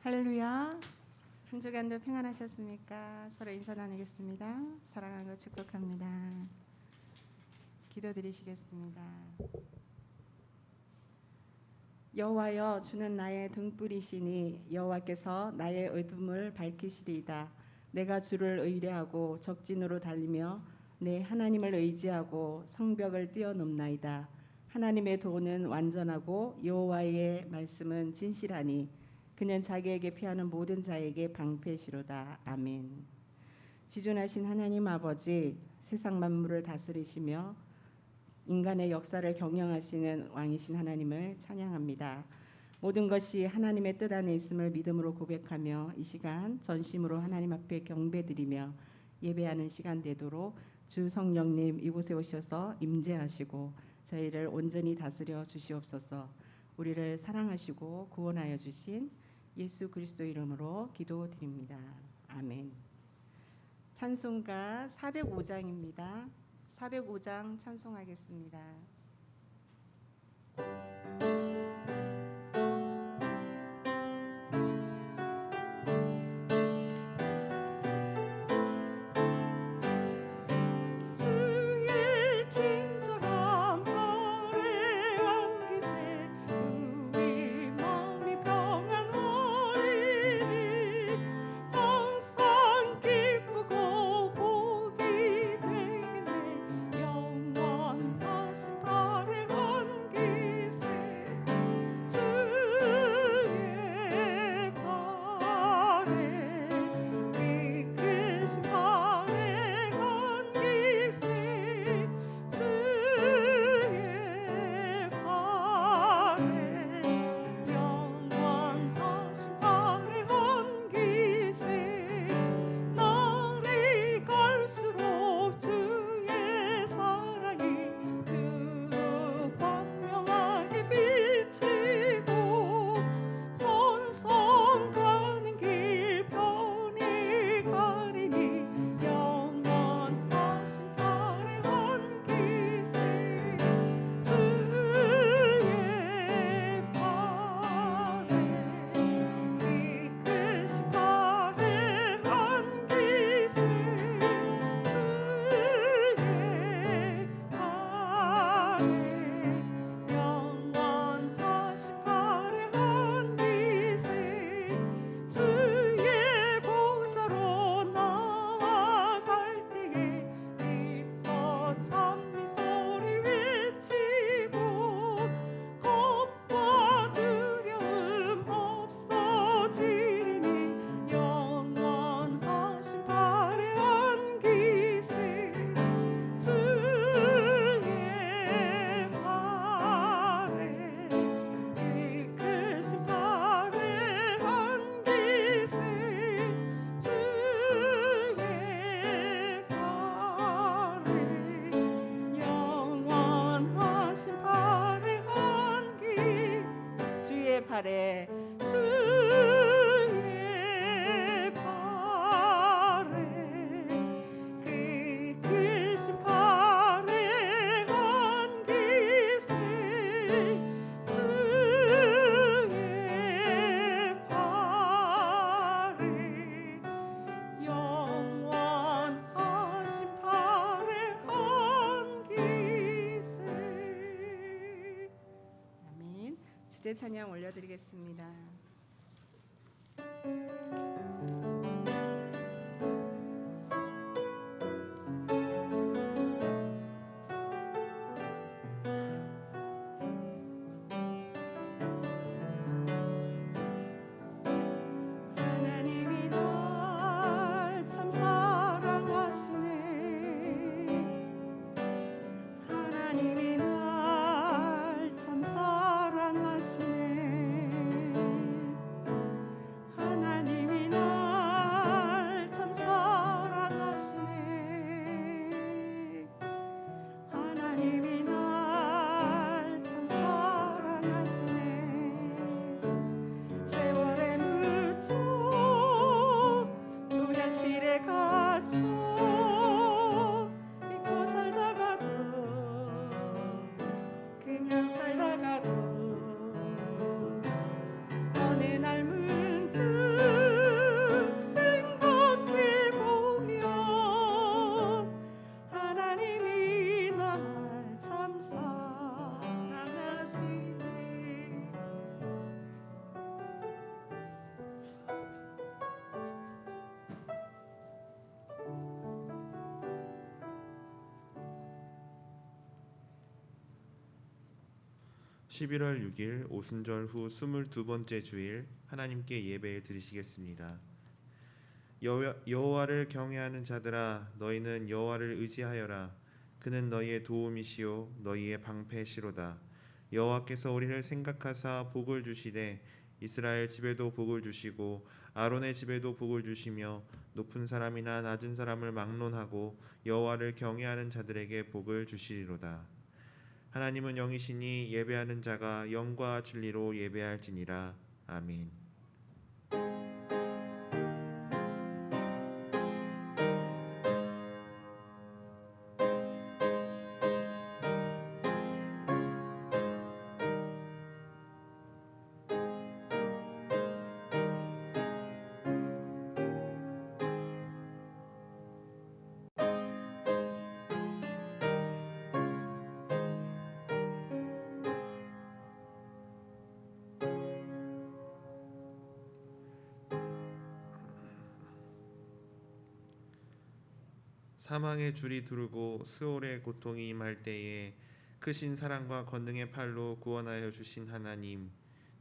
할렐루야. 한 주간도 평안하셨습니까? 서로 인사 나누겠습니다. 사랑하고 축복합니다. 기도드리시겠습니다. 여호와여, 주는 나의 등불이시니 여호와께서 나의 어둠을 밝히시리이다. 내가 주를 의뢰하고 적진으로 달리며 내 하나님을 의지하고 성벽을 뛰어넘나이다. 하나님의 도는 완전하고 여호와의 말씀은 진실하니 그는 자기에게 피하는 모든 자에게 방패시로다. 아멘. 지존하신 하나님 아버지, 세상 만물을 다스리시며 인간의 역사를 경영하시는 왕이신 하나님을 찬양합니다. 모든 것이 하나님의 뜻 안에 있음을 믿음으로 고백하며 이 시간 전심으로 하나님 앞에 경배드리며 예배하는 시간 되도록 주 성령님 이곳에 오셔서 임재하시고 저희를 온전히 다스려 주시옵소서. 우리를 사랑하시고 구원하여 주신 예수 그리스도 이름으로 기도드립니다. 아멘. 찬송가 405장입니다. 405장 찬송하겠습니다. 팔에 주의 팔에 그 크신 팔에 안기세 주의 팔에 영원하신 팔에 안기세. 아멘. 주제 찬양 올려드리겠습니다. 하나님이 날 참 사랑하시네. 하나님이 날 참 사랑하시네. 11월 6일 오순절 후 22번째 주일 하나님께 예배 드리시겠습니다. 여호와를 경외하는 자들아 너희는 여호와를 의지하여라. 그는 너희의 도움이시요 너희의 방패시로다. 여호와께서 우리를 생각하사 복을 주시되 이스라엘 집에도 복을 주시고 아론의 집에도 복을 주시며 높은 사람이나 낮은 사람을 막론하고 여호와를 경외하는 자들에게 복을 주시리로다. 하나님은 영이시니 예배하는 자가 영과 진리로 예배할지니라. 아멘. 사망의 줄이 두르고 수월의 고통이 임할 때에 크신 사랑과 권능의 팔로 구원하여 주신 하나님,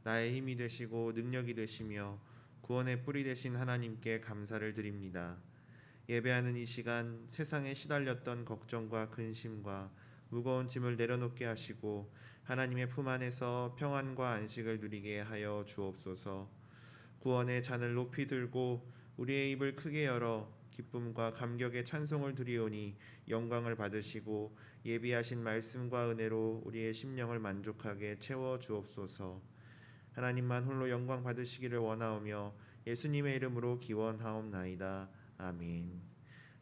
나의 힘이 되시고 능력이 되시며 구원의 뿌리 되신 하나님께 감사를 드립니다. 예배하는 이 시간 세상에 시달렸던 걱정과 근심과 무거운 짐을 내려놓게 하시고 하나님의 품 안에서 평안과 안식을 누리게 하여 주옵소서. 구원의 잔을 높이 들고 우리의 입을 크게 열어 기쁨과 감격의 찬송을 드리오니 영광을 받으시고 예비하신 말씀과 은혜로 우리의 심령을 만족하게 채워 주옵소서. 하나님만 홀로 영광 받으시기를 원하오며 예수님의 이름으로 기원하옵나이다. 아멘.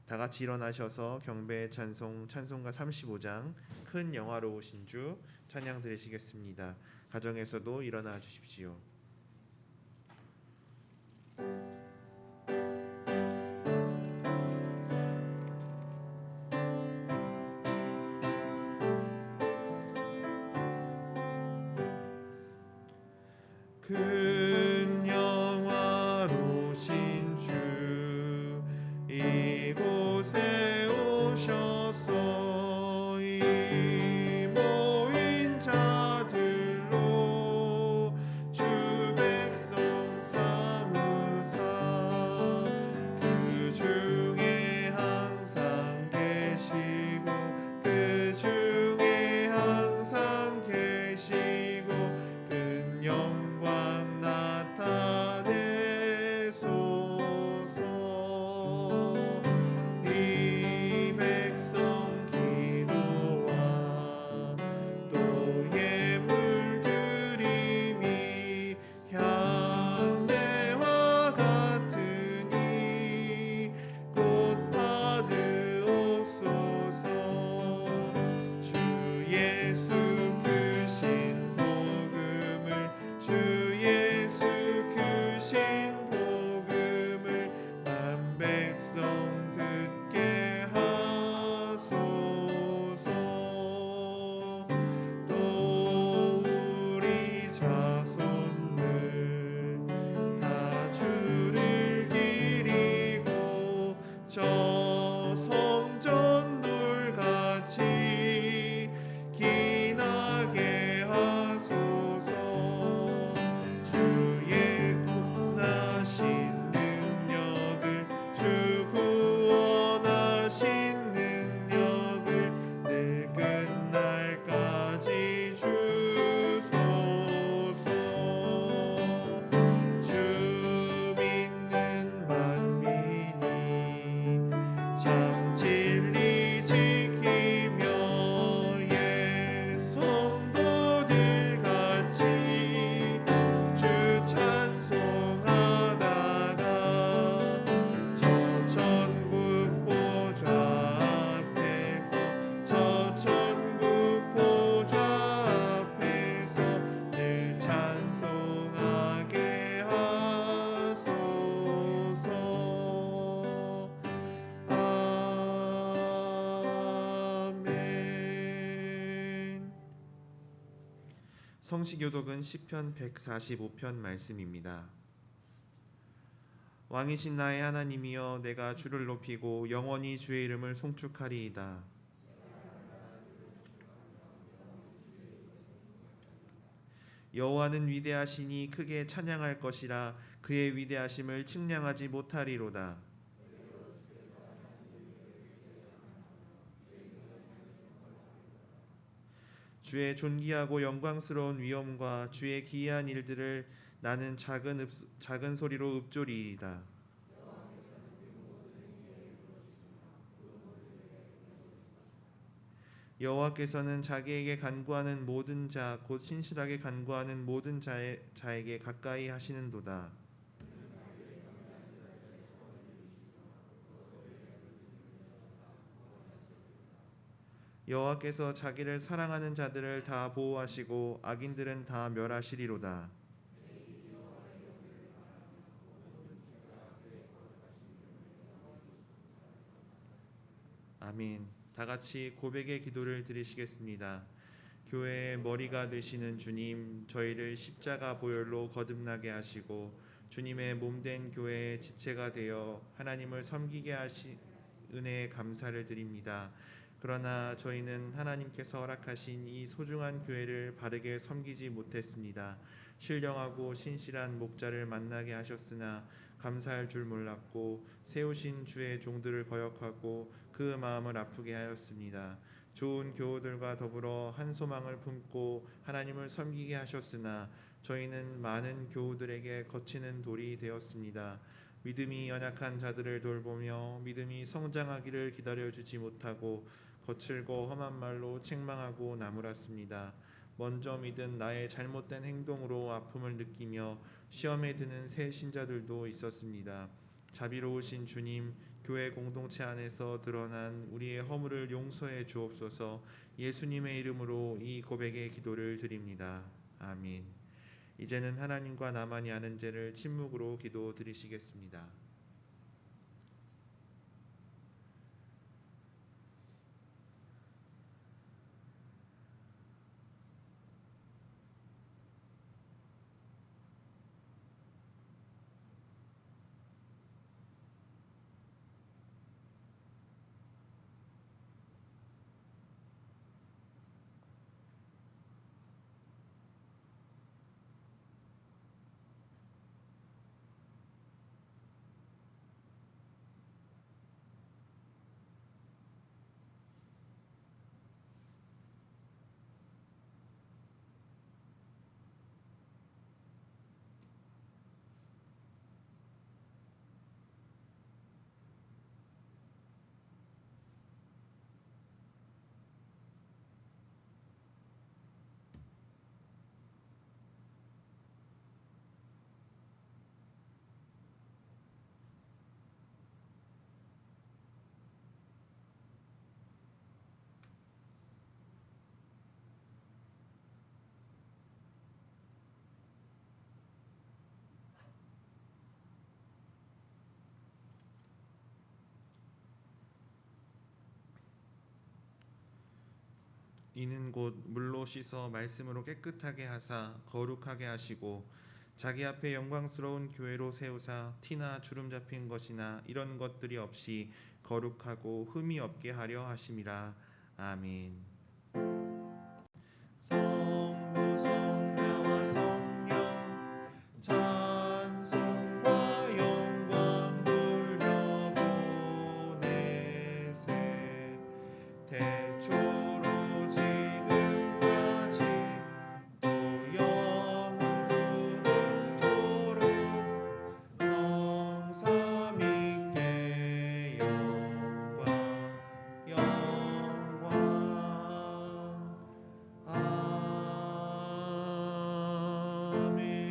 다 같이 일어나셔서 경배의 찬송가 35장 큰 영화로우신 주 찬양 드리시겠습니다. 가정에서도 일어나 주십시오. 큰 영화로우신 주 이곳에 오셔서 이 모인 자들로 주 백성 삼으사 그 중에 항상 계시고 그 중에 항상 계시고 큰 영광 나타내소서. 이 백성 기도와 또 예물 드림이 향대와 같으니 곧 받으옵소서. 주 예수 크신 복음을 주 예수 크신 복음을 만 백성 듣게 하소서. 또 우리 자손들 다 주를 기리고 저 성전 돌같이 기나게 하소서. 주의 구원하신 능력을 주 구원하신 능력을 늘 끝날까지 주소서. 주 믿는 만민이 참 진리 지키며 예 성도들 같이 주 찬송하다가 저 천국 보좌 앞에서 저 천국 보좌 앞에서 늘 찬송하게 하소서. 아멘. 성시교독은 시편 145편 말씀입니다. 왕이신 나의 하나님이여 내가 주를 높이고 영원히 주의 이름을 송축하리이다. 여호와는 위대하시니 크게 찬양할 것이라. 그의 위대하심을 측량하지 못하리로다. 주의 존귀하고 영광스러운 위엄과 주의 기이한 일들을 나는 작은 소리로 읊조리이다. 여호와께서는 자기에게 간구하는 모든 자 곧 신실하게 간구하는 모든 자에게 가까이 하시는도다. 여호와께서 자기를 사랑하는 자들을 다 보호하시고 악인들은 다 멸하시리로다. 아멘. 다 같이 고백의 기도를 드리시겠습니다. 교회의 머리가 되시는 주님, 저희를 십자가 보혈로 거듭나게 하시고 주님의 몸된 교회의 지체가 되어 하나님을 섬기게 하신 은혜에 감사를 드립니다. 그러나 저희는 하나님께서 허락하신 이 소중한 교회를 바르게 섬기지 못했습니다. 신령하고 신실한 목자를 만나게 하셨으나 감사할 줄 몰랐고 세우신 주의 종들을 거역하고 그 마음을 아프게 하였습니다. 좋은 교우들과 더불어 한 소망을 품고 하나님을 섬기게 하셨으나 저희는 많은 교우들에게 거치는 돌이 되었습니다. 믿음이 연약한 자들을 돌보며 믿음이 성장하기를 기다려주지 못하고 거칠고 험한 말로 책망하고 나무랐습니다. 먼저 믿은 나의 잘못된 행동으로 아픔을 느끼며 시험에 드는 새 신자들도 있었습니다. 자비로우신 주님, 교회 공동체 안에서 드러난 우리의 허물을 용서해 주옵소서. 예수님의 이름으로 이 고백의 기도를 드립니다. 아멘. 이제는 하나님과 나만이 아는 죄를 침묵으로 기도 드리시겠습니다. 이는 곧 물로 씻어 말씀으로 깨끗하게 하사 거룩하게 하시고 자기 앞에 영광스러운 교회로 세우사 티나 주름 잡힌 것이나 이런 것들이 없이 거룩하고 흠이 없게 하려 하심이라. 아멘. 성부 성자와 성령 찬송과 영광 돌려보내세. 태초로 지금까지 또 영원 무궁토록 성삼위께 영광 영광. 아멘.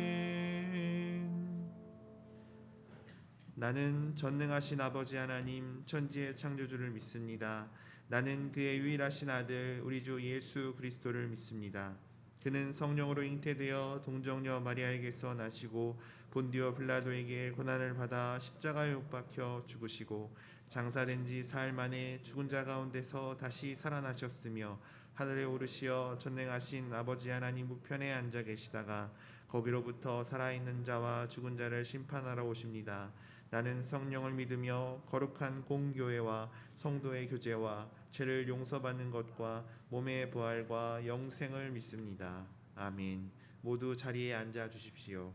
나는 전능하신 아버지 하나님 천지의 창조주를 믿습니다. 나는 그의 유일하신 아들 우리 주 예수 그리스도를 믿습니다. 그는 성령으로 잉태되어 동정녀 마리아에게서 나시고 본디오 빌라도에게 고난을 받아 십자가에 못 박혀 죽으시고 장사된 지 사흘 만에 죽은 자 가운데서 다시 살아나셨으며 하늘에 오르시어 전능하신 아버지 하나님 우편에 앉아 계시다가 거기로부터 살아있는 자와 죽은 자를 심판하러 오십니다. 나는 성령을 믿으며 거룩한 공교회와 성도의 교제와 죄를 용서받는 것과 몸의 부활과 영생을 믿습니다. 아멘. 모두 자리에 앉아 주십시오.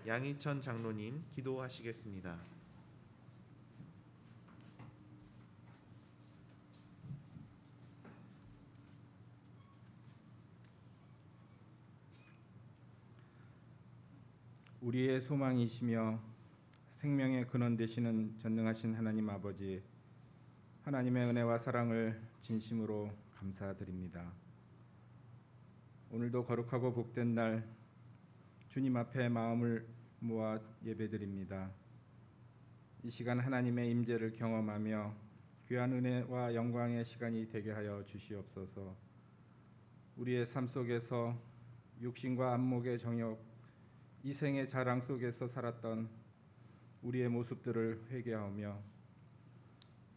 양희천 장로님 기도하시겠습니다. 우리의 소망이시며 생명의 근원 되시는 전능하신 하나님 아버지, 하나님의 은혜와 사랑을 진심으로 감사드립니다. 오늘도 거룩하고 복된 날 주님 앞에 마음을 모아 예배드립니다. 이 시간 하나님의 임재를 경험하며 귀한 은혜와 영광의 시간이 되게 하여 주시옵소서. 우리의 삶 속에서 육신과 안목의 정욕, 이생의 자랑 속에서 살았던 우리의 모습들을 회개하며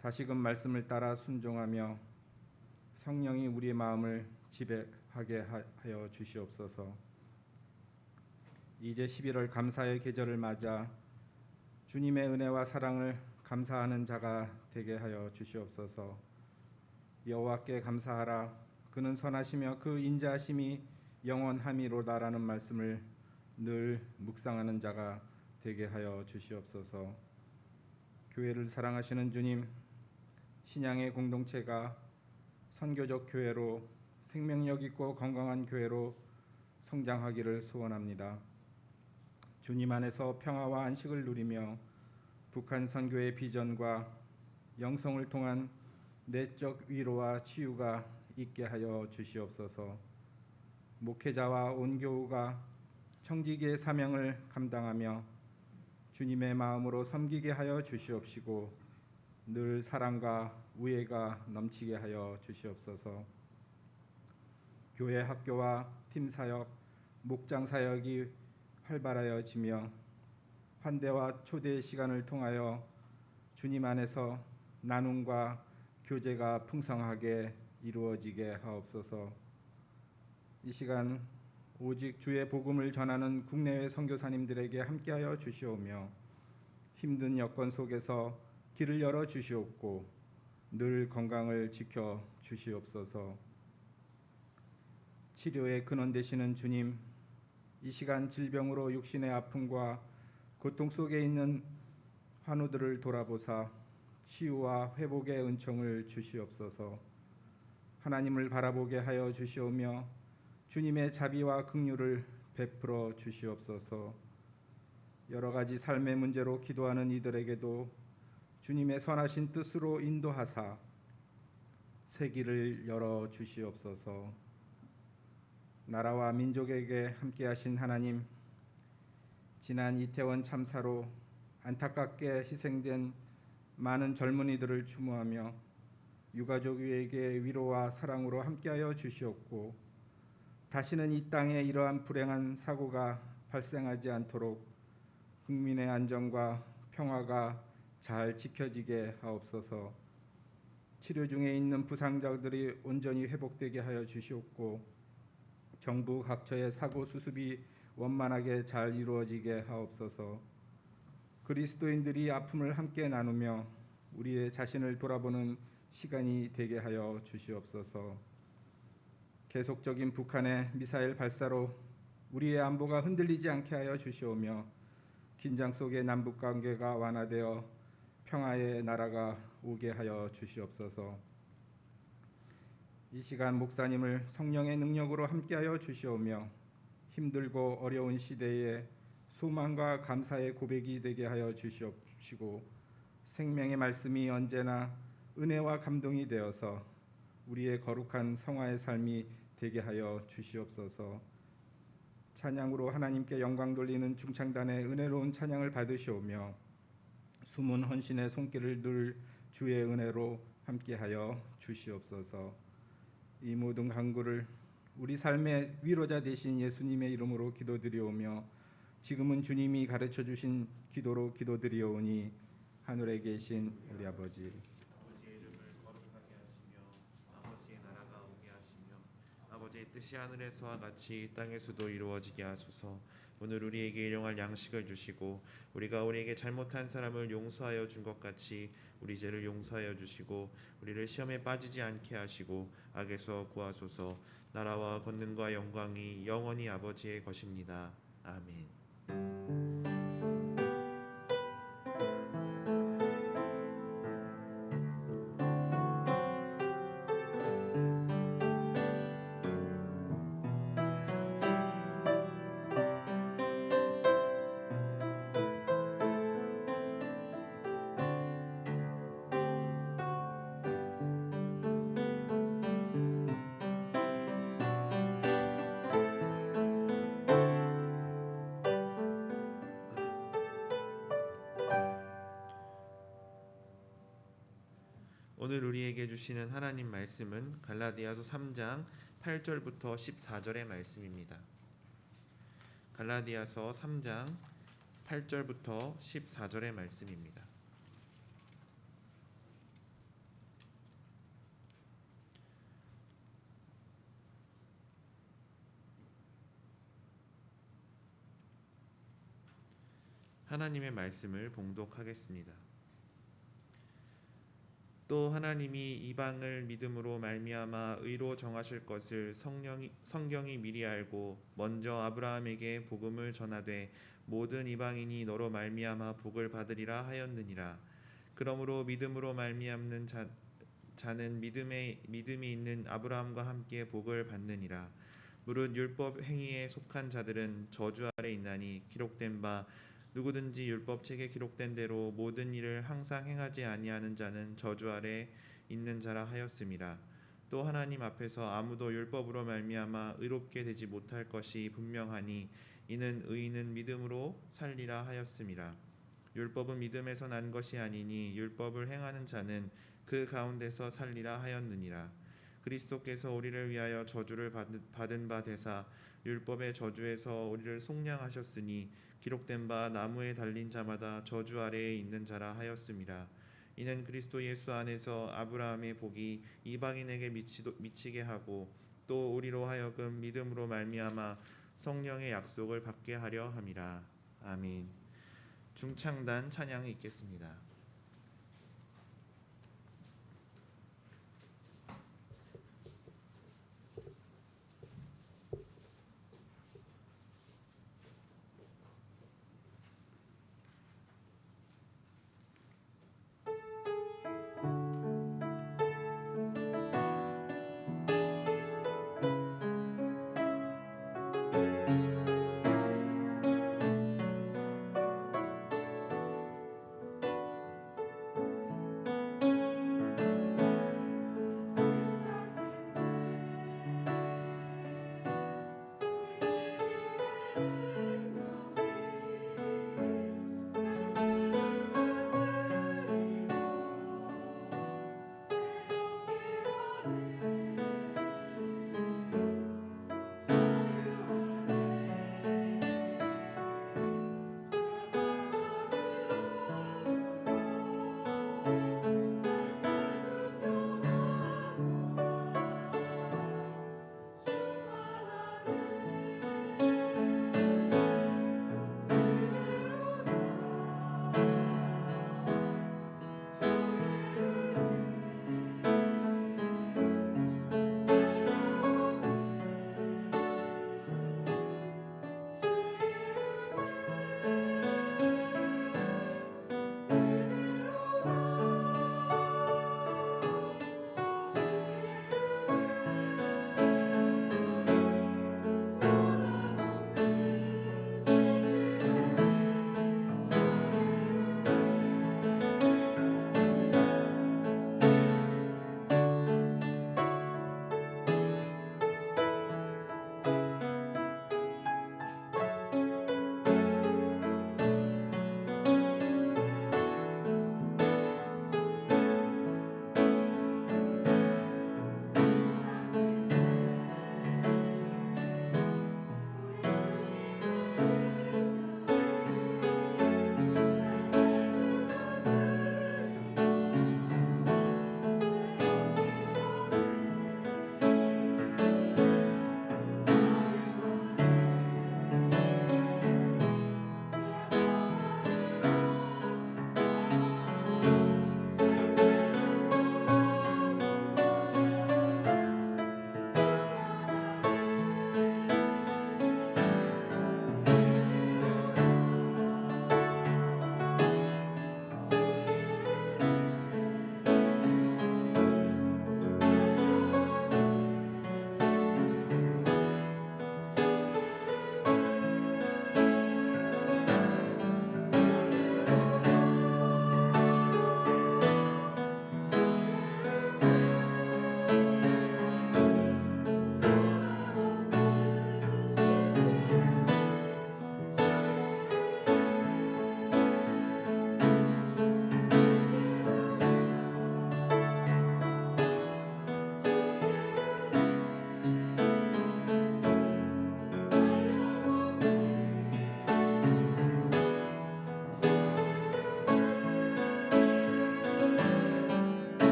다시금 말씀을 따라 순종하며 성령이 우리의 마음을 지배하게 하여 주시옵소서. 이제 11월 감사의 계절을 맞아 주님의 은혜와 사랑을 감사하는 자가 되게 하여 주시옵소서. 여호와께 감사하라. 그는 선하시며 그 인자하심이 영원함이로다라는 말씀을 늘 묵상하는 자가 되게 하여 주시옵소서. 교회를 사랑하시는 주님, 신앙의 공동체가 선교적 교회로 생명력 있고 건강한 교회로 성장하기를 소원합니다. 주님 안에서 평화와 안식을 누리며 북한 선교의 비전과 영성을 통한 내적 위로와 치유가 있게 하여 주시옵소서. 목회자와 온 교우가 청지기의 사명을 감당하며 주님의 마음으로 섬기게 하여 주시옵시고 늘 사랑과 우애가 넘치게 하여 주시옵소서. 교회 학교와 팀 사역, 목장 사역이 활발하여지며 환대와 초대의 시간을 통하여 주님 안에서 나눔과 교제가 풍성하게 이루어지게 하옵소서. 이 시간 오직 주의 복음을 전하는 국내외 선교사님들에게 함께하여 주시오며 힘든 여건 속에서 길을 열어 주시옵고 늘 건강을 지켜 주시옵소서. 치료의 근원 되시는 주님, 이 시간 질병으로 육신의 아픔과 고통 속에 있는 환우들을 돌아보사 치유와 회복의 은총을 주시옵소서. 하나님을 바라보게 하여 주시오며 주님의 자비와 긍휼을 베풀어 주시옵소서. 여러 가지 삶의 문제로 기도하는 이들에게도 주님의 선하신 뜻으로 인도하사 새 길을 열어 주시옵소서. 나라와 민족에게 함께하신 하나님, 지난 이태원 참사로 안타깝게 희생된 많은 젊은이들을 추모하며 유가족에게 위로와 사랑으로 함께하여 주시옵고 다시는 이 땅에 이러한 불행한 사고가 발생하지 않도록 국민의 안전과 평화가 잘 지켜지게 하옵소서. 치료 중에 있는 부상자들이 온전히 회복되게 하여 주시옵고 정부 각처의 사고 수습이 원만하게 잘 이루어지게 하옵소서. 그리스도인들이 아픔을 함께 나누며 우리의 자신을 돌아보는 시간이 되게 하여 주시옵소서. 계속적인 북한의 미사일 발사로 우리의 안보가 흔들리지 않게 하여 주시오며 긴장 속의 남북 관계가 완화되어 평화의 나라가 오게 하여 주시옵소서. 이 시간 목사님을 성령의 능력으로 함께하여 주시오며 힘들고 어려운 시대에 소망과 감사의 고백이 되게 하여 주시옵시고 생명의 말씀이 언제나 은혜와 감동이 되어서 우리의 거룩한 성화의 삶이 되게 하여 주시옵소서. 찬양으로 하나님께 영광 돌리는 중창단의 은혜로운 찬양을 받으시오며 숨은 헌신의 손길을 늘 주의 은혜로 함께하여 주시옵소서. 이 모든 간구를 우리 삶의 위로자 되신 예수님의 이름으로 기도드리오며 지금은 주님이 가르쳐 주신 기도로 기도드리오니 하늘에 계신 우리 아버지, 아버지의 이름을 거룩하게 하시며 아버지의 나라가 오게 하시며 아버지의 뜻이 깨끗이 하늘에서와 같이 땅에서도 이루어지게 하소서. 오늘 우리에게 일용할 양식을 주시고 우리가 우리에게 잘못한 사람을 용서하여 준 것 같이 우리 죄를 용서하여 주시고 우리를 시험에 빠지지 않게 하시고 악에서 구하소서. 나라와 권능과 영광이 영원히 아버지의 것입니다. 아멘. 오늘 우리에게 주시는 하나님 말씀은 갈라디아서 3장 8절부터 14절의 말씀입니다. 갈라디아서 3장 8절부터 14절의 말씀입니다. 하나님의 말씀을 봉독하겠습니다. 또 하나님이 이방을 믿음으로 말미암아 의로 정하실 것을 성경이 미리 알고 먼저 아브라함에게 복음을 전하되 모든 이방인이 너로 말미암아 복을 받으리라 하였느니라. 그러므로 믿음으로 말미암는 자는 믿음이 있는 아브라함과 함께 복을 받느니라. 무릇 율법 행위에 속한 자들은 저주 아래 있나니 기록된 바 누구든지 율법책에 기록된 대로 모든 일을 항상 행하지 아니하는 자는 저주 아래 있는 자라 하였음이라. 또 하나님 앞에서 아무도 율법으로 말미암아 의롭게 되지 못할 것이 분명하니 이는 의인은 믿음으로 살리라 하였음이라. 율법은 믿음에서 난 것이 아니니 율법을 행하는 자는 그 가운데서 살리라 하였느니라. 그리스도께서 우리를 위하여 저주를 받은 바 되사 율법의 저주에서 우리를 속량하셨으니 기록된 바 나무에 달린 자마다 저주 아래에 있는 자라 하였음이라. 이는 그리스도 예수 안에서 아브라함의 복이 이방인에게 미치게 하고 또 우리로 하여금 믿음으로 말미암아 성령의 약속을 받게 하려 함이라. 아멘. 중창단 찬양이 있겠습니다.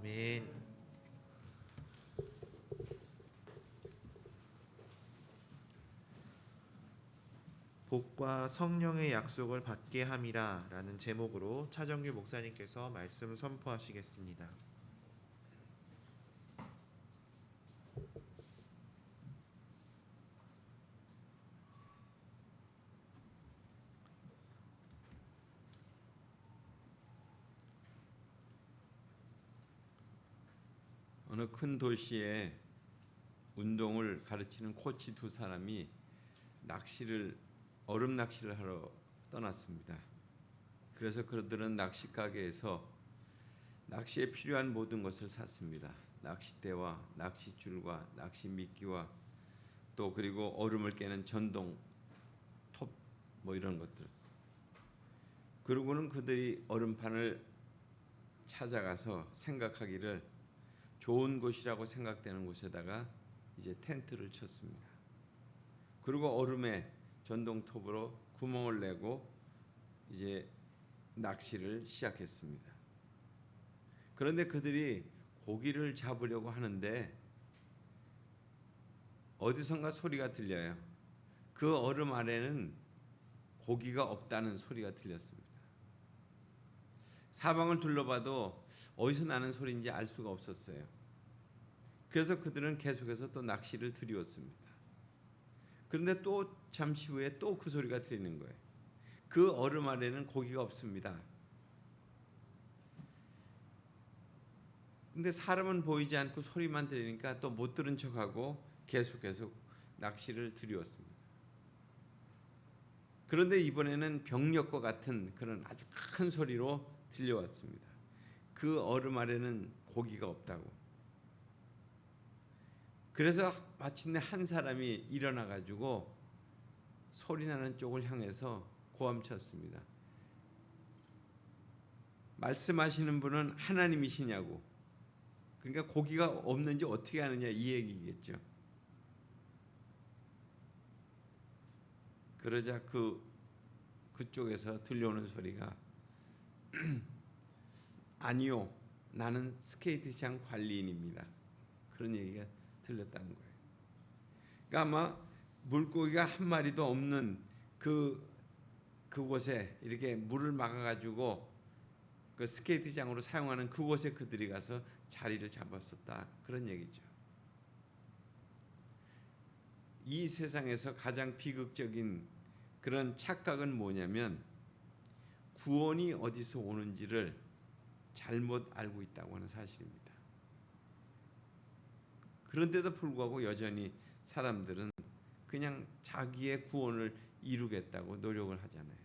아멘. 복과 성령의 약속을 받게 함이라라는 제목으로 차정규 목사님께서 말씀 선포하시겠습니다. 어느 큰 도시에 운동을 가르치는 코치 두 사람이 얼음 낚시를 하러 떠났습니다. 그래서 그들은 낚시 가게에서 낚시에 필요한 모든 것을 샀습니다. 낚싯대와 낚싯줄과 낚시미끼와 또 그리고 얼음을 깨는 전동 톱 뭐 이런 것들. 그러고는 그들이 얼음판을 찾아가서 생각하기를 좋은 곳이라고 생각되는 곳에다가 이제 텐트를 쳤습니다. 그리고 얼음에 전동톱으로 구멍을 내고 이제 낚시를 시작했습니다. 그런데 그들이 고기를 잡으려고 하는데 어디선가 소리가 들려요. 그 얼음 아래는 고기가 없다는 소리가 들렸습니다. 사방을 둘러봐도 어디서 나는 소리인지 알 수가 없었어요. 그래서 그들은 계속해서 또 낚시를 들이웠습니다. 그런데 또 잠시 후에 또 그 소리가 들리는 거예요. 그 얼음 아래는 고기가 없습니다. 근데 사람은 보이지 않고 소리만 들리니까 또 못 들은 척하고 계속해서 낚시를 들이웠습니다. 그런데 이번에는 병력과 같은 그런 아주 큰 소리로 들려왔습니다. 그 얼음 아래는 고기가 없다고. 그래서 마침내 한 사람이 일어나 가지고 소리나는 쪽을 향해서 고함쳤습니다. 말씀하시는 분은 하나님이시냐고. 그러니까 고기가 없는지 어떻게 아느냐 이 얘기겠죠. 그러자 그쪽에서 들려오는 소리가 아니요, 나는 스케이트장 관리인입니다. 그런 얘기가 들렸다는 거예요. 그러니까 아마 물고기가 한 마리도 없는 그곳에 이렇게 물을 막아가지고 그 스케이트장으로 사용하는 그곳에 그들이 가서 자리를 잡았었다 그런 얘기죠. 이 세상에서 가장 비극적인 그런 착각은 뭐냐면 구원이 어디서 오는지를 잘못 알고 있다고 하는 사실입니다. 그런데도 불구하고 여전히 사람들은 그냥 자기의 구원을 이루겠다고 노력을 하잖아요.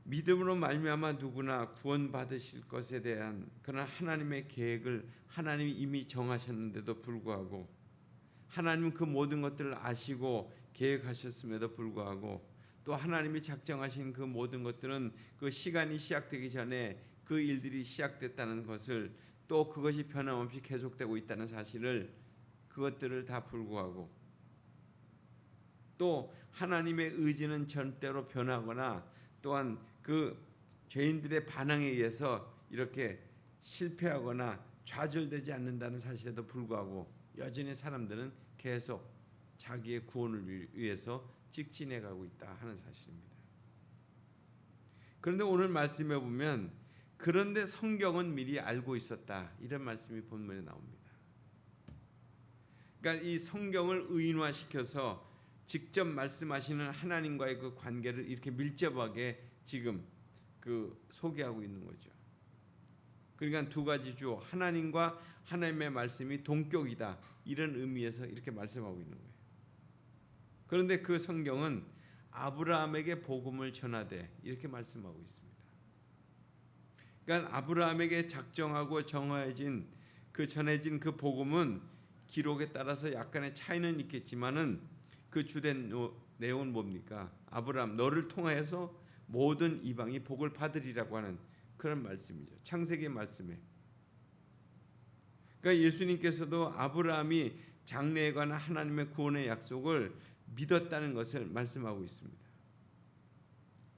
믿음으로 말미암아 누구나 구원받으실 것에 대한 그런 하나님의 계획을 하나님이 이미 정하셨는데도 불구하고 하나님은 그 모든 것들을 아시고 계획하셨음에도 불구하고 또 하나님이 작정하신 그 모든 것들은 그 시간이 시작되기 전에 그 일들이 시작됐다는 것을 또 그것이 변함없이 계속되고 있다는 사실을 그것들을 다 불구하고 또 하나님의 의지는 절대로 변하거나 또한 그 죄인들의 반항에 의해서 이렇게 실패하거나 좌절되지 않는다는 사실에도 불구하고 여전히 사람들은 계속 자기의 구원을 위해서 직진해 가고 있다 하는 사실입니다. 그런데 오늘 말씀에 보면 그런데 성경은 미리 알고 있었다 이런 말씀이 본문에 나옵니다. 그러니까 이 성경을 의인화시켜서 직접 말씀하시는 하나님과의 그 관계를 이렇게 밀접하게 지금 소개하고 있는 거죠. 그러니까 두 가지 주 하나님과 하나님의 말씀이 동격이다 이런 의미에서 이렇게 말씀하고 있는 거예요. 그런데 그 성경은 아브라함에게 복음을 전하되 이렇게 말씀하고 있습니다. 그러니까 아브라함에게 작정하고 정해진 전해진 그 복음은 기록에 따라서 약간의 차이는 있겠지만은 그 주된 내용은 뭡니까? 아브라함 너를 통하여서 모든 이방이 복을 받으리라고 하는 그런 말씀이죠. 창세기 말씀에. 그러니까 예수님께서도 아브라함이 장래에 관한 하나님의 구원의 약속을 믿었다는 것을 말씀하고 있습니다.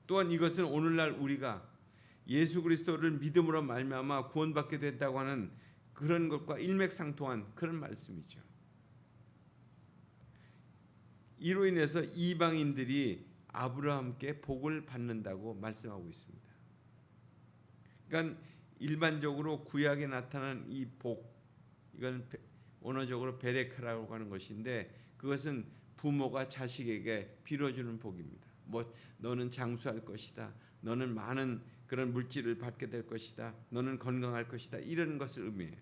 또한 이것은 오늘날 우리가 예수 그리스도를 믿음으로 말미암아 구원받게 됐다고 하는 그런 것과 일맥상통한 그런 말씀이죠. 이로 인해서 이방인들이 아브라함께 복을 받는다고 말씀하고 있습니다. 그러니까 일반적으로 구약에 나타난 이 복, 이건 언어적으로 베레카라고 하는 것인데 그것은 부모가 자식에게 빌어주는 복입니다. 뭐 너는 장수할 것이다. 너는 많은 그런 물질을 받게 될 것이다. 너는 건강할 것이다. 이런 것을 의미해요.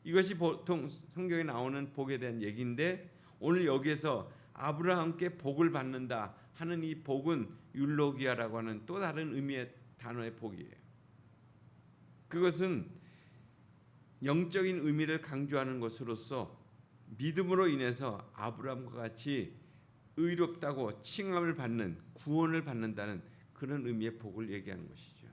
이것이 보통 성경에 나오는 복에 대한 얘기인데 오늘 여기에서 아브라함께 복을 받는다 하는 이 복은 율로기아라고 하는 또 다른 의미의 단어의 복이에요. 그것은 영적인 의미를 강조하는 것으로서 믿음으로 인해서 아브라함과 같이 의롭다고 칭함을 받는 구원을 받는다는 그런 의미의 복을 얘기하는 것이죠.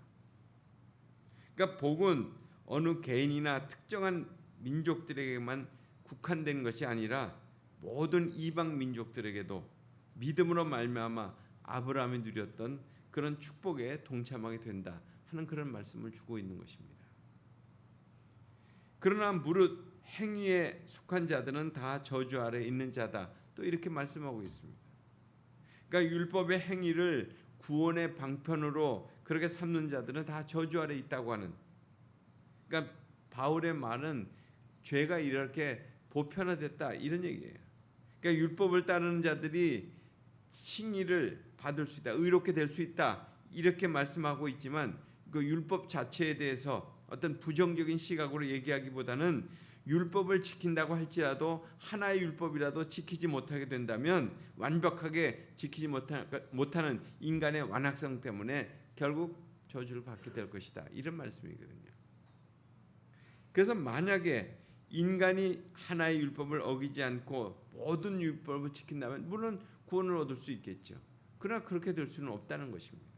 그러니까 복은 어느 개인이나 특정한 민족들에게만 국한된 것이 아니라 모든 이방 민족들에게도 믿음으로 말미암아 아브라함이 누렸던 그런 축복에 동참하게 된다 하는 그런 말씀을 주고 있는 것입니다. 그러나 무릇 행위에 속한 자들은 다 저주 아래 있는 자다. 또 이렇게 말씀하고 있습니다. 그러니까 율법의 행위를 구원의 방편으로 그렇게 삼는 자들은 다 저주 아래 있다고 하는. 그러니까 바울의 말은 죄가 이렇게 보편화됐다 이런 얘기예요. 그러니까 율법을 따르는 자들이 칭의를 받을 수 있다, 의롭게 될 수 있다 이렇게 말씀하고 있지만 그 율법 자체에 대해서 어떤 부정적인 시각으로 얘기하기보다는 율법을 지킨다고 할지라도 하나의 율법이라도 지키지 못하게 된다면 완벽하게 지키지 못하는 인간의 완악성 때문에 결국 저주를 받게 될 것이다 이런 말씀이거든요. 그래서 만약에 인간이 하나의 율법을 어기지 않고 모든 율법을 지킨다면 물론 구원을 얻을 수 있겠죠. 그러나 그렇게 될 수는 없다는 것입니다.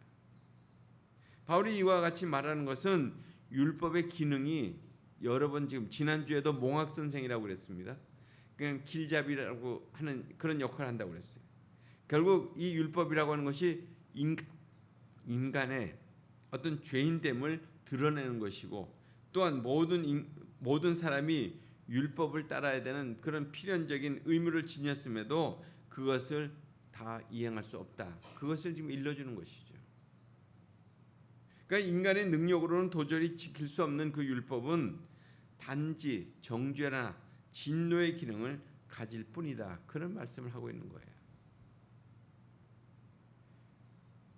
바울이 이와 같이 말하는 것은 율법의 기능이 여러 번 지금 지난주에도 몽학 선생이라고 그랬습니다. 그냥 길잡이라고 하는 그런 역할을 한다고 그랬어요. 결국 이 율법이라고 하는 것이 인간의 어떤 죄인됨을 드러내는 것이고 또한 모든 사람이 율법을 따라야 되는 그런 필연적인 의무를 지녔음에도 그것을 다 이행할 수 없다. 그것을 지금 일러주는 것이죠. 그러니까 인간의 능력으로는 도저히 지킬 수 없는 그 율법은 단지 정죄나 진노의 기능을 가질 뿐이다. 그런 말씀을 하고 있는 거예요.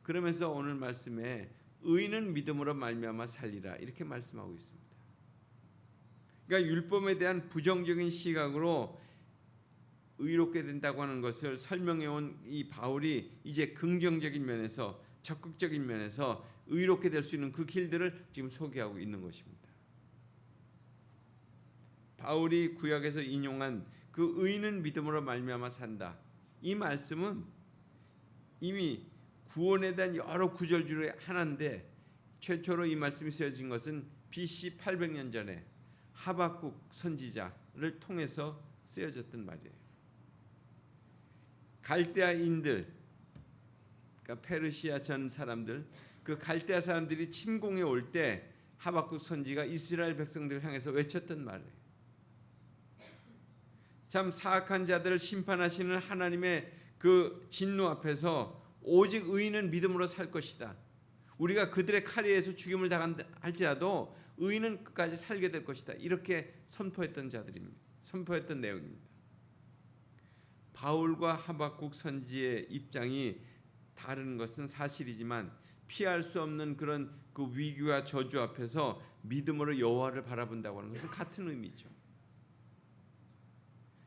그러면서 오늘 말씀에 의인은 믿음으로 말미암아 살리라 이렇게 말씀하고 있습니다. 그러니까 율법에 대한 부정적인 시각으로 의롭게 된다고 하는 것을 설명해온 이 바울이 이제 긍정적인 면에서 적극적인 면에서 의롭게 될 수 있는 그 길들을 지금 소개하고 있는 것입니다. 바울이 구약에서 인용한 그 의인은 믿음으로 말미암아 산다. 이 말씀은 이미 구원에 대한 여러 구절 중에 하나인데 최초로 이 말씀이 쓰여진 것은 BC 800년 전에 하박국 선지자를 통해서 쓰여졌던 말이에요. 갈대아인들, 그러니까 페르시아 전 사람들, 그 갈대아 사람들이 침공해 올 때 하박국 선지가 이스라엘 백성들을 향해서 외쳤던 말이에요. 참 사악한 자들을 심판하시는 하나님의 그 진노 앞에서 오직 의인은 믿음으로 살 것이다. 우리가 그들의 칼에 의해서 죽임을 당한다 할지라도 의인은 끝까지 살게 될 것이다. 이렇게 선포했던 자들입니다. 선포했던 내용입니다. 바울과 하박국 선지의 입장이 다른 것은 사실이지만 피할 수 없는 그런 그 위기와 저주 앞에서 믿음으로 여호와를 바라본다고 하는 것은 같은 의미죠.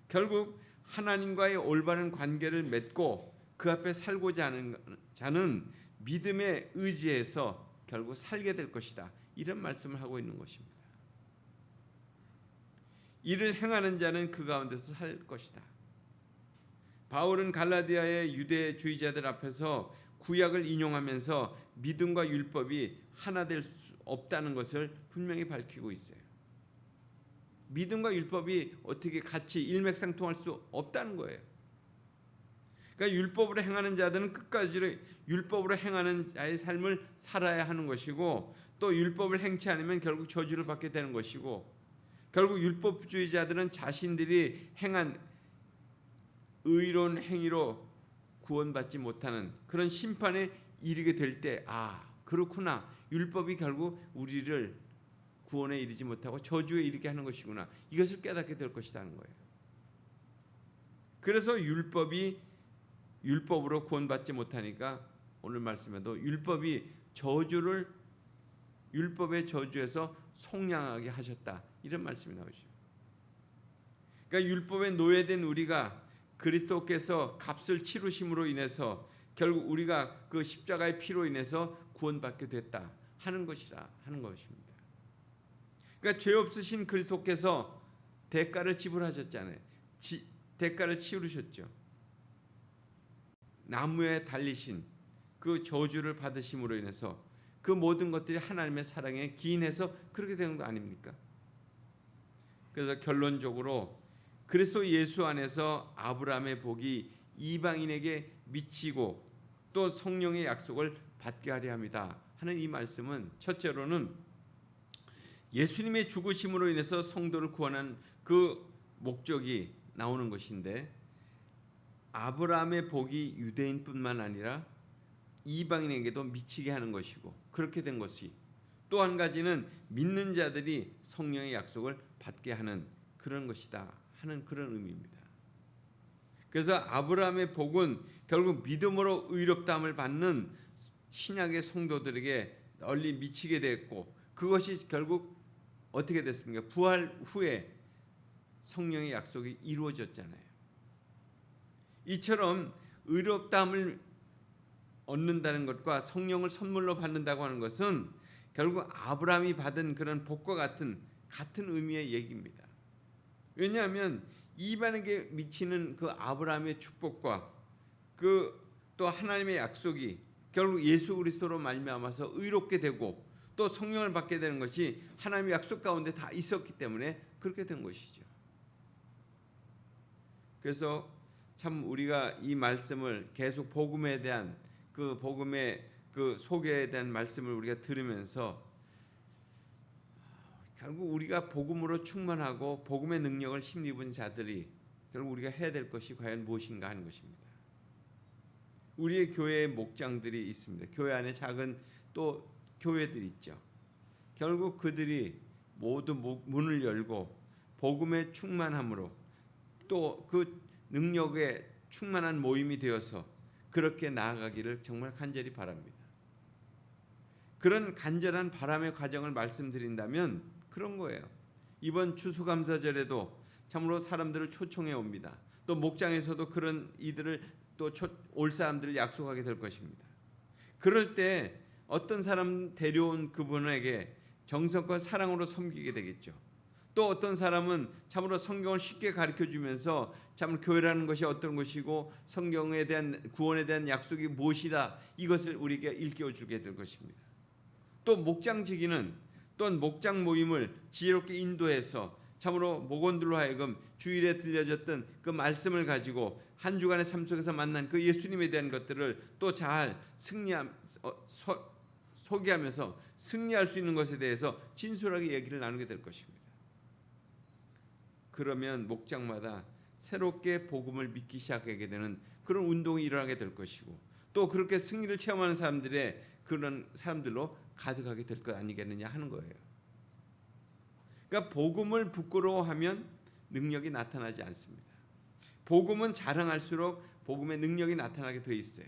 결국 하나님과의 올바른 관계를 맺고 그 앞에 살고자 하는 자는 믿음에 의지해서 결국 살게 될 것이다. 이런 말씀을 하고 있는 것입니다. 이를 행하는 자는 그 가운데서 살 것이다. 바울은 갈라디아의 유대주의자들 앞에서 구약을 인용하면서 믿음과 율법이 하나 될 수 없다는 것을 분명히 밝히고 있어요. 믿음과 율법이 어떻게 같이 일맥상통할 수 없다는 거예요. 그러니까 율법으로 행하는 자들은 끝까지 율법으로 행하는 자의 삶을 살아야 하는 것이고, 또 율법을 행치 않으면 결국 저주를 받게 되는 것이고, 결국 율법주의자들은 자신들이 행한 의로운 행위로 구원받지 못하는 그런 심판에 이르게 될 때, 그렇구나, 율법이 결국 우리를 구원에 이르지 못하고 저주에 이르게 하는 것이구나, 이것을 깨닫게 될 것이라는 거예요. 그래서 율법으로 구원받지 못하니까 오늘 말씀에도 율법의 저주에서 속량하게 하셨다, 이런 말씀이 나오죠. 그러니까 율법에 노예된 우리가 그리스도께서 값을 치르심으로 인해서 결국 우리가 그 십자가의 피로 인해서 구원받게 됐다 하는 것입니다. 그러니까 죄 없으신 그리스도께서 대가를 지불하셨잖아요. 대가를 치르셨죠. 나무에 달리신 그 저주를 받으심으로 인해서 그 모든 것들이 하나님의 사랑에 기인해서 그렇게 되는 거 아닙니까? 그래서 결론적으로 그리스도 예수 안에서 아브라함의 복이 이방인에게 미치고 또 성령의 약속을 받게 하려 합니다 하는 이 말씀은, 첫째로는 예수님의 죽으심으로 인해서 성도를 구원한 그 목적이 나오는 것인데, 아브라함의 복이 유대인뿐만 아니라 이방인에게도 미치게 하는 것이고, 그렇게 된 것이 또 한 가지는 믿는 자들이 성령의 약속을 받게 하는 그런 것이다 하는 그런 의미입니다. 그래서 아브라함의 복은 결국 믿음으로 의롭다함을 받는 신약의 성도들에게 널리 미치게 됐고, 그것이 결국 어떻게 됐습니까? 부활 후에 성령의 약속이 이루어졌잖아요. 이처럼 의롭다함을 얻는다는 것과 성령을 선물로 받는다고 하는 것은 결국 아브라함이 받은 그런 복과 같은 의미의 얘기입니다. 왜냐하면 이방에게 미치는 그 아브라함의 축복과 그 또 하나님의 약속이 결국 예수 그리스도로 말미암아서 의롭게 되고 또 성령을 받게 되는 것이 하나님의 약속 가운데 다 있었기 때문에 그렇게 된 것이죠. 그래서 참 우리가 이 말씀을 계속 복음에 대한 그 복음의 그 소개에 대한 말씀을 우리가 들으면서 결국 우리가 복음으로 충만하고 복음의 능력을 힘입은 자들이 결국 우리가 해야 될 것이 과연 무엇인가 하는 것입니다. 우리의 교회에 목장들이 있습니다. 교회 안에 작은 또 교회들이 있죠. 결국 그들이 모두 문을 열고 복음의 충만함으로 또 그 능력에 충만한 모임이 되어서 그렇게 나아가기를 정말 간절히 바랍니다. 그런 간절한 바람의 과정을 말씀드린다면 그런 거예요. 이번 추수감사절에도 참으로 사람들을 초청해 옵니다. 또 목장에서도 그런 이들을 또 올 사람들을 약속하게 될 것입니다. 그럴 때 어떤 사람 데려온 그분에게 정성과 사랑으로 섬기게 되겠죠. 또 어떤 사람은 참으로 성경을 쉽게 가르쳐주면서 참 교회라는 것이 어떤 것이고 성경에 대한 구원에 대한 약속이 무엇이다, 이것을 우리에게 일깨워주게 될 것입니다. 또 목장지기는 또한 목장 모임을 지혜롭게 인도해서 참으로 목원들로 하여금 주일에 들려졌던 그 말씀을 가지고 한 주간의 삶 속에서 만난 그 예수님에 대한 것들을 또 잘 소개하면서 승리할 수 있는 것에 대해서 진솔하게 얘기를 나누게 될 것입니다. 그러면 목장마다 새롭게 복음을 믿기 시작하게 되는 그런 운동이 일어나게 될 것이고, 또 그렇게 승리를 체험하는 사람들의 그런 사람들로 가득하게 될 것 아니겠느냐 하는 거예요. 그러니까 복음을 부끄러워하면 능력이 나타나지 않습니다. 복음은 자랑할수록 복음의 능력이 나타나게 돼 있어요.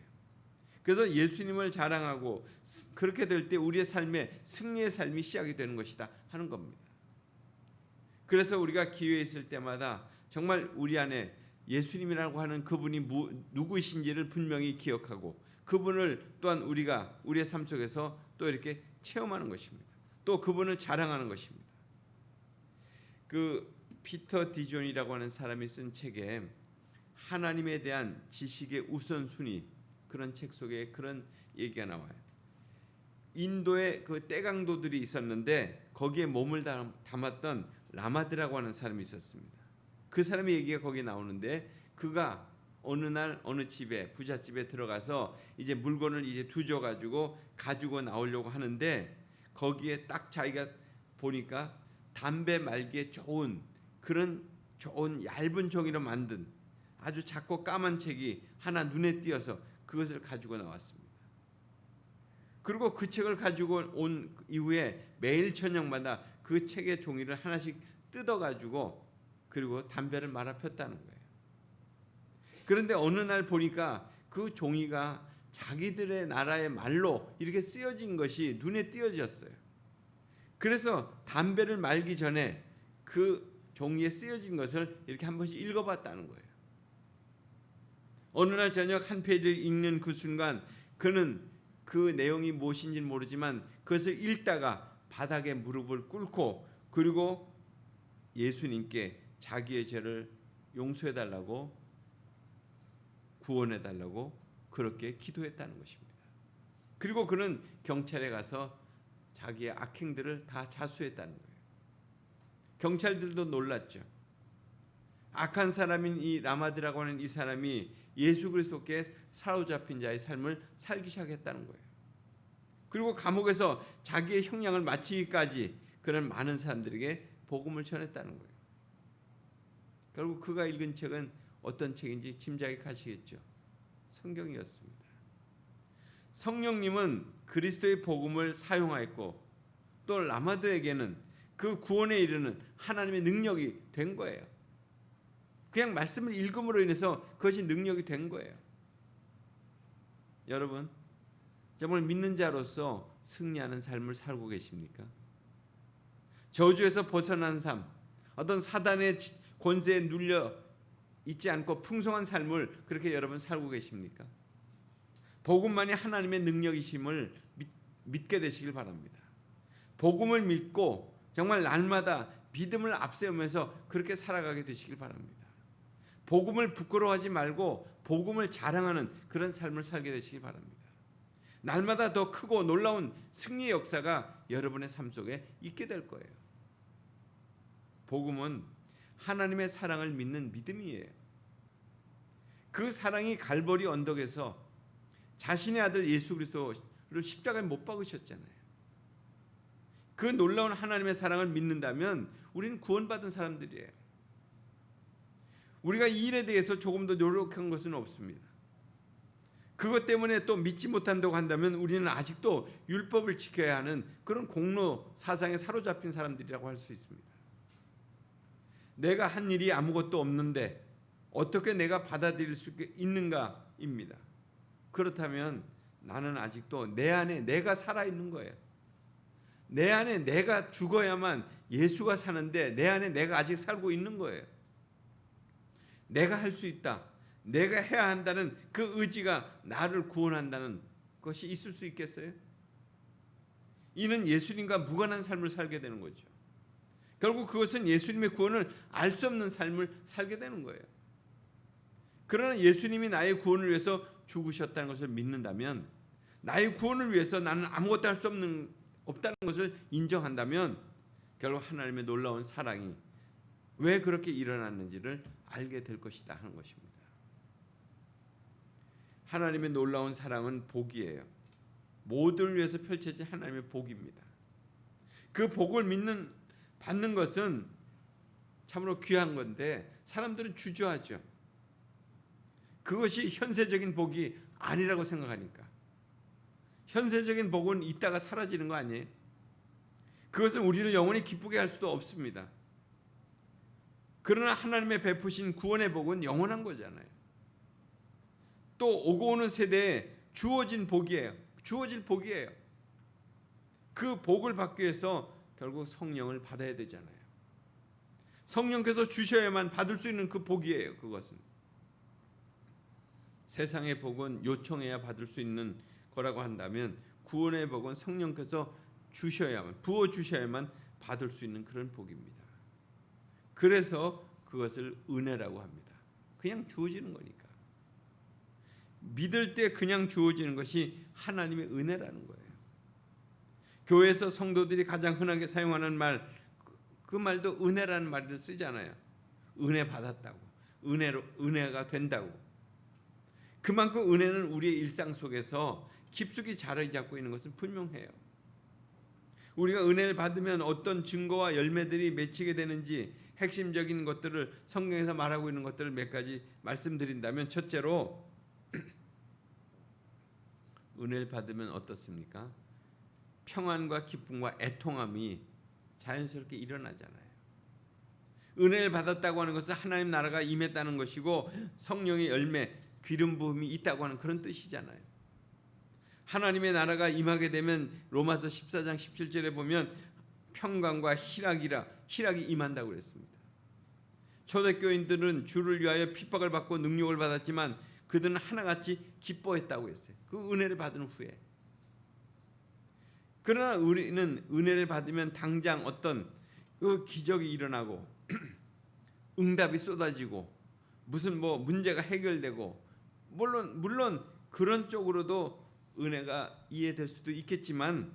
그래서 예수님을 자랑하고 그렇게 될 때 우리의 삶에 승리의 삶이 시작이 되는 것이다 하는 겁니다. 그래서 우리가 기회 있을 때마다 정말 우리 안에 예수님이라고 하는 그분이 누구이신지를 분명히 기억하고 그분을 또한 우리가 우리의 삶 속에서 또 이렇게 체험하는 것입니다. 또 그분을 자랑하는 것입니다. 그 피터 디존이라고 하는 사람이 쓴 책에 하나님에 대한 지식의 우선순위, 그런 책 속에 그런 얘기가 나와요. 인도에 그 떼강도들이 있었는데 거기에 몸을 담았던 라마드라고 하는 사람이 있었습니다. 그 사람의 얘기가 거기에 나오는데 그가 어느 날 어느 집에 부잣집에 들어가서 이제 물건을 이제 두져 가지고 나오려고 하는데 거기에 딱 자기가 보니까 담배 말기에 좋은 그런 좋은 얇은 종이로 만든 아주 작고 까만 책이 하나 눈에 띄어서 그것을 가지고 나왔습니다. 그리고 그 책을 가지고 온 이후에 매일 저녁마다 그 책의 종이를 하나씩 뜯어가지고 그리고 담배를 말아 폈다는 거예요. 그런데 어느 날 보니까 그 종이가 자기들의 나라의 말로 이렇게 쓰여진 것이 눈에 띄어졌어요. 그래서 담배를 말기 전에 그 종이에 쓰여진 것을 이렇게 한 번씩 읽어봤다는 거예요. 어느 날 저녁 한 페이지를 읽는 그 순간 그는 그 내용이 무엇인지는 모르지만 그것을 읽다가 바닥에 무릎을 꿇고 그리고 예수님께 자기의 죄를 용서해달라고 구원해달라고 그렇게 기도했다는 것입니다. 그리고 그는 경찰에 가서 자기의 악행들을 다 자수했다는 거예요. 경찰들도 놀랐죠. 악한 사람인 이 라마드라고 하는 이 사람이 예수 그리스도께 사로잡힌 자의 삶을 살기 시작했다는 거예요. 그리고 감옥에서 자기의 형량을 마치기까지 그런 많은 사람들에게 복음을 전했다는 거예요. 결국 그가 읽은 책은 어떤 책인지 짐작이 가시겠죠. 성경이었습니다. 성령님은 그리스도의 복음을 사용하였고 또 라마드에게는 그 구원에 이르는 하나님의 능력이 된 거예요. 그냥 말씀을 읽음으로 인해서 그것이 능력이 된 거예요. 여러분, 정말 믿는 자로서 승리하는 삶을 살고 계십니까? 저주에서 벗어난 삶, 어떤 사단의 권세에 눌려 있지 않고 풍성한 삶을 그렇게 여러분 살고 계십니까? 복음만이 하나님의 능력이심을 믿게 되시길 바랍니다. 복음을 믿고 정말 날마다 믿음을 앞세우면서 그렇게 살아가게 되시길 바랍니다. 복음을 부끄러워하지 말고 복음을 자랑하는 그런 삶을 살게 되시길 바랍니다. 날마다 더 크고 놀라운 승리의 역사가 여러분의 삶 속에 있게 될 거예요. 복음은 하나님의 사랑을 믿는 믿음이에요. 그 사랑이 갈보리 언덕에서 자신의 아들 예수 그리스도를 십자가에 못 박으셨잖아요. 그 놀라운 하나님의 사랑을 믿는다면 우리는 구원받은 사람들이에요. 우리가 이 일에 대해서 조금 더 노력한 것은 없습니다. 그것 때문에 또 믿지 못한다고 한다면 우리는 아직도 율법을 지켜야 하는 그런 공로 사상에 사로잡힌 사람들이라고 할 수 있습니다. 내가 한 일이 아무것도 없는데 어떻게 내가 받아들일 수 있는가입니다. 그렇다면 나는 아직도 내 안에 내가 살아있는 거예요. 내 안에 내가 죽어야만 예수가 사는데 내 안에 내가 아직 살고 있는 거예요. 내가 할 수 있다. 내가 해야 한다는 그 의지가 나를 구원한다는 것이 있을 수 있겠어요? 이는 예수님과 무관한 삶을 살게 되는 거죠. 결국 그것은 예수님의 구원을 알 수 없는 삶을 살게 되는 거예요. 그러나 예수님이 나의 구원을 위해서 죽으셨다는 것을 믿는다면, 나의 구원을 위해서 나는 아무것도 할 수 없다는 것을 인정한다면 결국 하나님의 놀라운 사랑이 왜 그렇게 일어났는지를 알게 될 것이다 하는 것입니다. 하나님의 놀라운 사랑은 복이에요. 모두를 위해서 펼쳐진 하나님의 복입니다. 그 복을 받는 것은 참으로 귀한 건데 사람들은 주저하죠. 그것이 현세적인 복이 아니라고 생각하니까. 현세적인 복은 있다가 사라지는 거 아니에요? 그것은 우리를 영원히 기쁘게 할 수도 없습니다. 그러나 하나님의 베푸신 구원의 복은 영원한 거잖아요. 또 오고 오는 세대에 주어진 복이에요. 주어질 복이에요. 그 복을 받기 위해서 결국 성령을 받아야 되잖아요. 성령께서 주셔야만 받을 수 있는 그 복이에요. 그것은 세상의 복은 요청해야 받을 수 있는 거라고 한다면 구원의 복은 성령께서 주셔야만, 부어 주셔야만 받을 수 있는 그런 복입니다. 그래서 그것을 은혜라고 합니다. 그냥 주어지는 거니까. 믿을 때 그냥 주어지는 것이 하나님의 은혜라는 거예요. 교회에서 성도들이 가장 흔하게 사용하는 말, 그 말도 은혜라는 말을 쓰잖아요. 은혜 받았다고, 은혜가 된다고. 그만큼 은혜는 우리의 일상 속에서 깊숙이 자리 잡고 있는 것은 분명해요. 우리가 은혜를 받으면 어떤 증거와 열매들이 맺히게 되는지 핵심적인 것들을 성경에서 말하고 있는 것들을 몇 가지 말씀드린다면, 첫째로 은혜를 받으면 어떻습니까? 평안과 기쁨과 애통함이 자연스럽게 일어나잖아요. 은혜를 받았다고 하는 것은 하나님 나라가 임했다는 것이고 성령의 열매, 기름 부음이 있다고 하는 그런 뜻이잖아요. 하나님의 나라가 임하게 되면 로마서 14장 17절에 보면 평강과 희락이 임한다고 그랬습니다. 초대교인들은 주를 위하여 핍박을 받고 능욕을 받았지만 그들은 하나같이 기뻐했다고 했어요. 그 은혜를 받은 후에. 그러나 우리는 은혜를 받으면 당장 어떤 그 기적이 일어나고 응답이 쏟아지고 무슨 문제가 해결되고, 물론 그런 쪽으로도 은혜가 이해될 수도 있겠지만,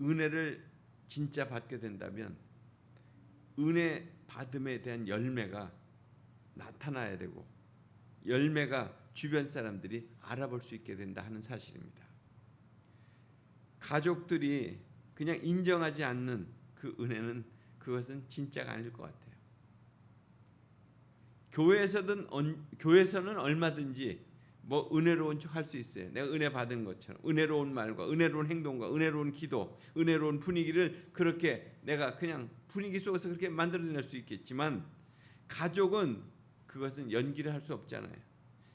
은혜를 진짜 받게 된다면 은혜 받음에 대한 열매가 나타나야 되고 열매가 주변 사람들이 알아볼 수 있게 된다 하는 사실입니다. 가족들이 그냥 인정하지 않는 그 은혜는, 그것은 진짜가 아닐 것 같아요. 교회에서는 얼마든지 은혜로운 척 할 수 있어요. 내가 은혜 받은 것처럼 은혜로운 말과 은혜로운 행동과 은혜로운 기도, 은혜로운 분위기를 그렇게 내가 그냥 분위기 속에서 그렇게 만들어낼 수 있겠지만, 가족은 그것은 연기를 할 수 없잖아요.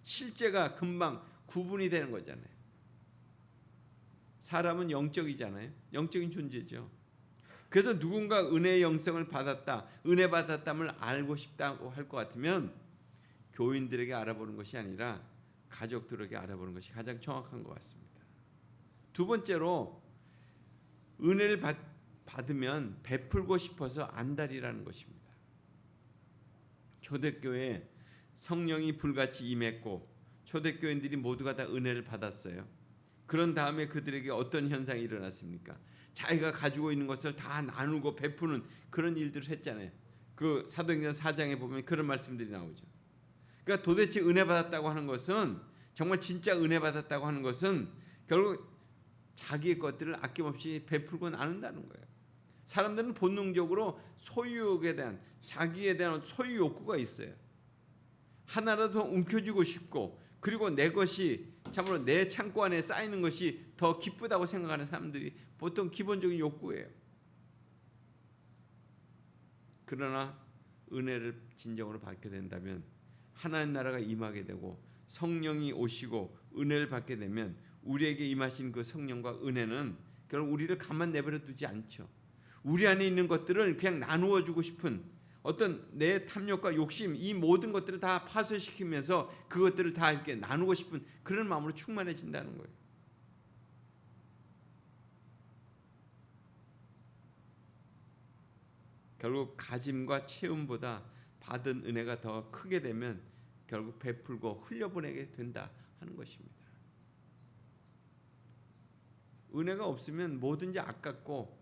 실제가 금방 구분이 되는 거잖아요. 사람은 영적이잖아요. 영적인 존재죠. 그래서 누군가 은혜의 영성을 받았다, 은혜 받았담을 알고 싶다고 할 것 같으면 교인들에게 알아보는 것이 아니라 가족들에게 알아보는 것이 가장 정확한 것 같습니다. 두 번째로, 은혜를 받으면 베풀고 싶어서 안달이라는 것입니다. 초대교회에 성령이 불같이 임했고 초대교인들이 모두가 다 은혜를 받았어요. 그런 다음에 그들에게 어떤 현상이 일어났습니까? 자기가 가지고 있는 것을 다 나누고 베푸는 그런 일들을 했잖아요. 그 사도행전 4장에 보면 그런 말씀들이 나오죠. 그러니까 도대체 은혜 받았다고 하는 것은, 정말 진짜 은혜 받았다고 하는 것은 결국 자기의 것들을 아낌없이 베풀고 나눈다는 거예요. 사람들은 본능적으로 소유욕에 대한, 자기에 대한 소유 욕구가 있어요. 하나라도 더 움켜쥐고 싶고, 그리고 내 것이, 참으로 내 창고 안에 쌓이는 것이 더 기쁘다고 생각하는 사람들이 보통 기본적인 욕구예요. 그러나 은혜를 진정으로 받게 된다면, 하나님 나라가 임하게 되고 성령이 오시고 은혜를 받게 되면, 우리에게 임하신 그 성령과 은혜는 결국 우리를 가만 내버려 두지 않죠. 우리 안에 있는 것들을 그냥 나누어 주고 싶은 어떤 내 탐욕과 욕심, 이 모든 것들을 다 파쇄시키면서 그것들을 다 이렇게 나누고 싶은 그런 마음으로 충만해진다는 거예요. 결국 가짐과 채움보다 받은 은혜가 더 크게 되면 결국 베풀고 흘려보내게 된다 하는 것입니다. 은혜가 없으면 뭐든지 아깝고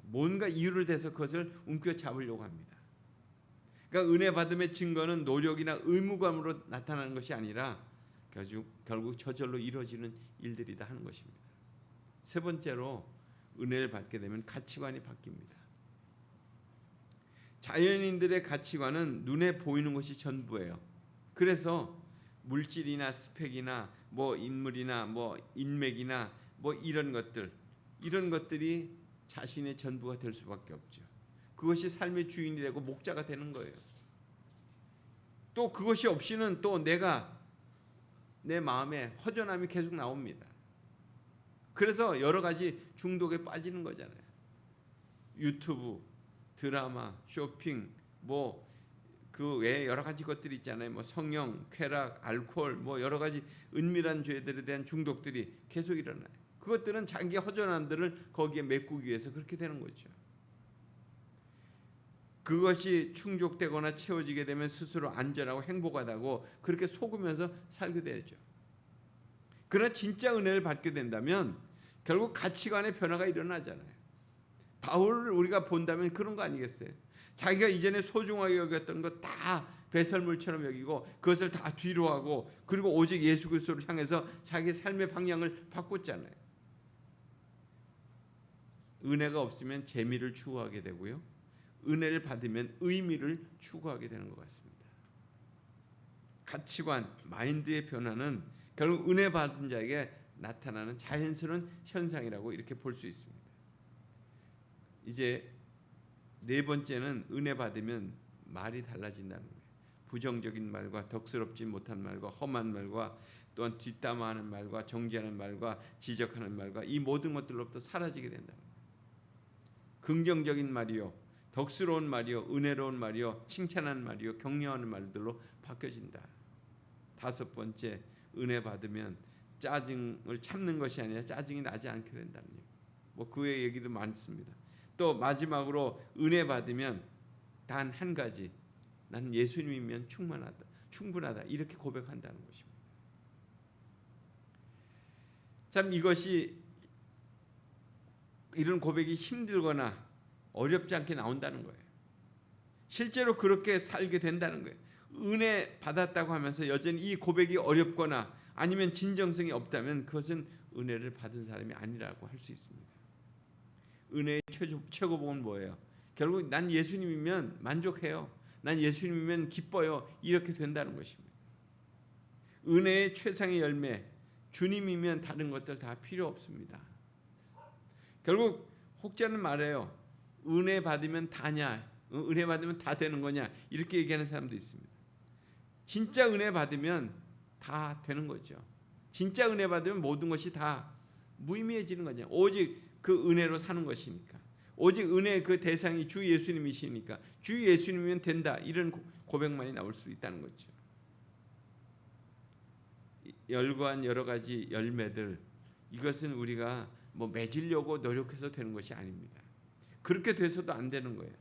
뭔가 이유를 대서 그것을 움켜잡으려고 합니다. 그러니까 은혜 받음의 증거는 노력이나 의무감으로 나타나는 것이 아니라 결국 저절로 이루어지는 일들이다 하는 것입니다. 세 번째로, 은혜를 받게 되면 가치관이 바뀝니다. 자연인들의 가치관은 눈에 보이는 것이 전부예요. 그래서 물질이나 스펙이나 인물이나 인맥이나 이런 것들이 자신의 전부가 될 수밖에 없죠. 그것이 삶의 주인이 되고 목자가 되는 거예요. 또 그것이 없이는 또 내 마음에 허전함이 계속 나옵니다. 그래서 여러 가지 중독에 빠지는 거잖아요. 유튜브, 드라마, 쇼핑, 그 외에 여러 가지 것들이 있잖아요. 성형, 쾌락, 알코올, 여러 가지 은밀한 죄들에 대한 중독들이 계속 일어나요. 그것들은 자기의 허전함들을 거기에 메꾸기 위해서 그렇게 되는 거죠. 그것이 충족되거나 채워지게 되면 스스로 안전하고 행복하다고 그렇게 속으면서 살게 되죠. 그러나 진짜 은혜를 받게 된다면 결국 가치관의 변화가 일어나잖아요. 바울을 우리가 본다면 그런 거 아니겠어요? 자기가 이전에 소중하게 여겼던 것 다 배설물처럼 여기고 그것을 다 뒤로 하고 그리고 오직 예수 그리스도를 향해서 자기의 삶의 방향을 바꿨잖아요. 은혜가 없으면 재미를 추구하게 되고요. 은혜를 받으면 의미를 추구하게 되는 것 같습니다. 가치관, 마인드의 변화는 결국 은혜 받은 자에게 나타나는 자연스러운 현상이라고 이렇게 볼 수 있습니다. 이제 네 번째는 은혜 받으면 말이 달라진다는 거예요. 부정적인 말과 덕스럽지 못한 말과 험한 말과 또한 뒷담화하는 말과 정죄하는 말과 지적하는 말과 이 모든 것들로부터 사라지게 된다는 거예요. 긍정적인 말이요, 덕스러운 말이요, 은혜로운 말이요, 칭찬하는 말이요, 격려하는 말들로 바뀌어진다. 다섯 번째, 은혜 받으면 짜증을 참는 것이 아니라 짜증이 나지 않게 된다는 얘기. 뭐 그 외의 얘기도 많습니다. 또 마지막으로 은혜 받으면 단 한 가지, 나는 예수님이면 충분하다 이렇게 고백한다는 것입니다. 참 이것이 이런 고백이 힘들거나 어렵지 않게 나온다는 거예요. 실제로 그렇게 살게 된다는 거예요. 은혜 받았다고 하면서 여전히 이 고백이 어렵거나 아니면 진정성이 없다면 그것은 은혜를 받은 사람이 아니라고 할 수 있습니다. 은혜의 최고봉은 뭐예요? 결국 난 예수님이면 만족해요. 난 예수님이면 기뻐요. 이렇게 된다는 것입니다. 은혜의 최상의 열매, 주님이면 다른 것들 다 필요 없습니다. 결국 혹자는 말해요. 은혜 받으면 다냐? 은혜 받으면 다 되는 거냐? 이렇게 얘기하는 사람도 있습니다. 진짜 은혜 받으면 다 되는 거죠. 진짜 은혜 받으면 모든 것이 다 무의미해지는 거냐? 오직 그 은혜로 사는 것이니까. 오직 은혜의 그 대상이 주 예수님이시니까 주 예수님이면 된다. 이런 고백만이 나올 수 있다는 거죠. 열거한 여러 가지 열매들, 이것은 우리가 뭐 맺으려고 노력해서 되는 것이 아닙니다. 그렇게 돼서도 안 되는 거예요.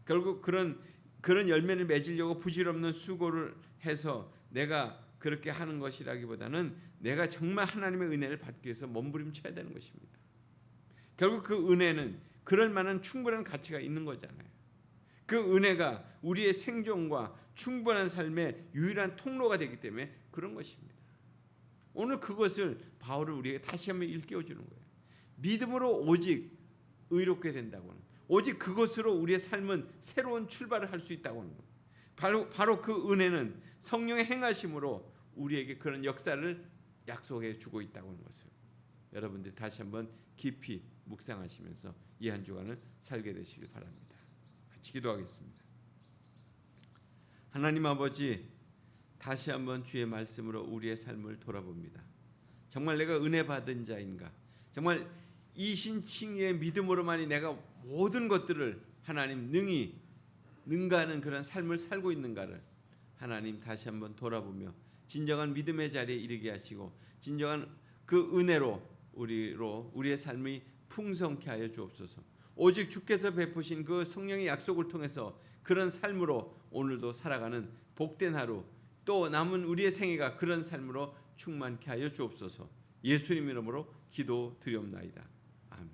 결국 그런 열매를 맺으려고 부질없는 수고를 해서 내가 그렇게 하는 것이라기보다는 내가 정말 하나님의 은혜를 받기 위해서 몸부림쳐야 되는 것입니다. 결국 그 은혜는 그럴 만한 충분한 가치가 있는 거잖아요. 그 은혜가 우리의 생존과 충분한 삶의 유일한 통로가 되기 때문에 그런 것입니다. 오늘 그것을 바울은 우리에게 다시 한번 일깨워 주는 거예요. 믿음으로 오직 의롭게 된다고 하는, 오직 그것으로 우리의 삶은 새로운 출발을 할 수 있다고 하는 거예요. 바로 그 은혜는 성령의 행하심으로 우리에게 그런 역사를 약속해 주고 있다고 하는 것을 여러분들 다시 한번 깊이 묵상하시면서 이 한 주간을 살게 되시길 바랍니다. 같이 기도하겠습니다. 하나님 아버지, 다시 한번 주의 말씀으로 우리의 삶을 돌아봅니다. 정말 내가 은혜 받은 자인가? 정말 이신칭의 믿음으로만이 내가 모든 것들을 하나님 능가하는 그런 삶을 살고 있는가를 하나님 다시 한번 돌아보며 진정한 믿음의 자리에 이르게 하시고 진정한 그 은혜로 우리의 삶이 풍성케 하여 주옵소서. 오직 주께서 베푸신 그 성령의 약속을 통해서 그런 삶으로 오늘도 살아가는 복된 하루, 또 남은 우리의 생애가 그런 삶으로 충만케 하여 주옵소서. 예수님 이름으로 기도드리옵나이다. 아멘.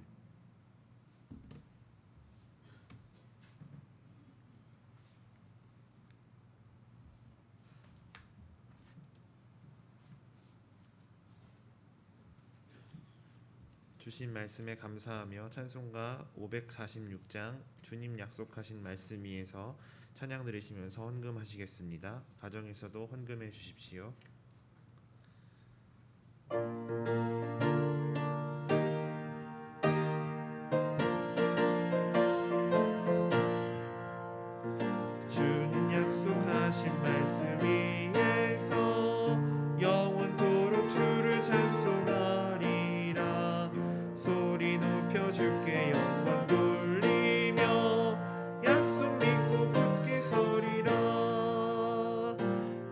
주신 말씀에 감사하며 찬송가 546장 주님 약속하신 말씀 위에서 찬양 들으시면서 헌금하시겠습니다. 가정에서도 헌금해 주십시오. 주님 약속하신 말씀 위에서 영원토록 주를 찬송하리라. 소리 높여 주께 영광 돌리며 약속 믿고 굳게 서리라.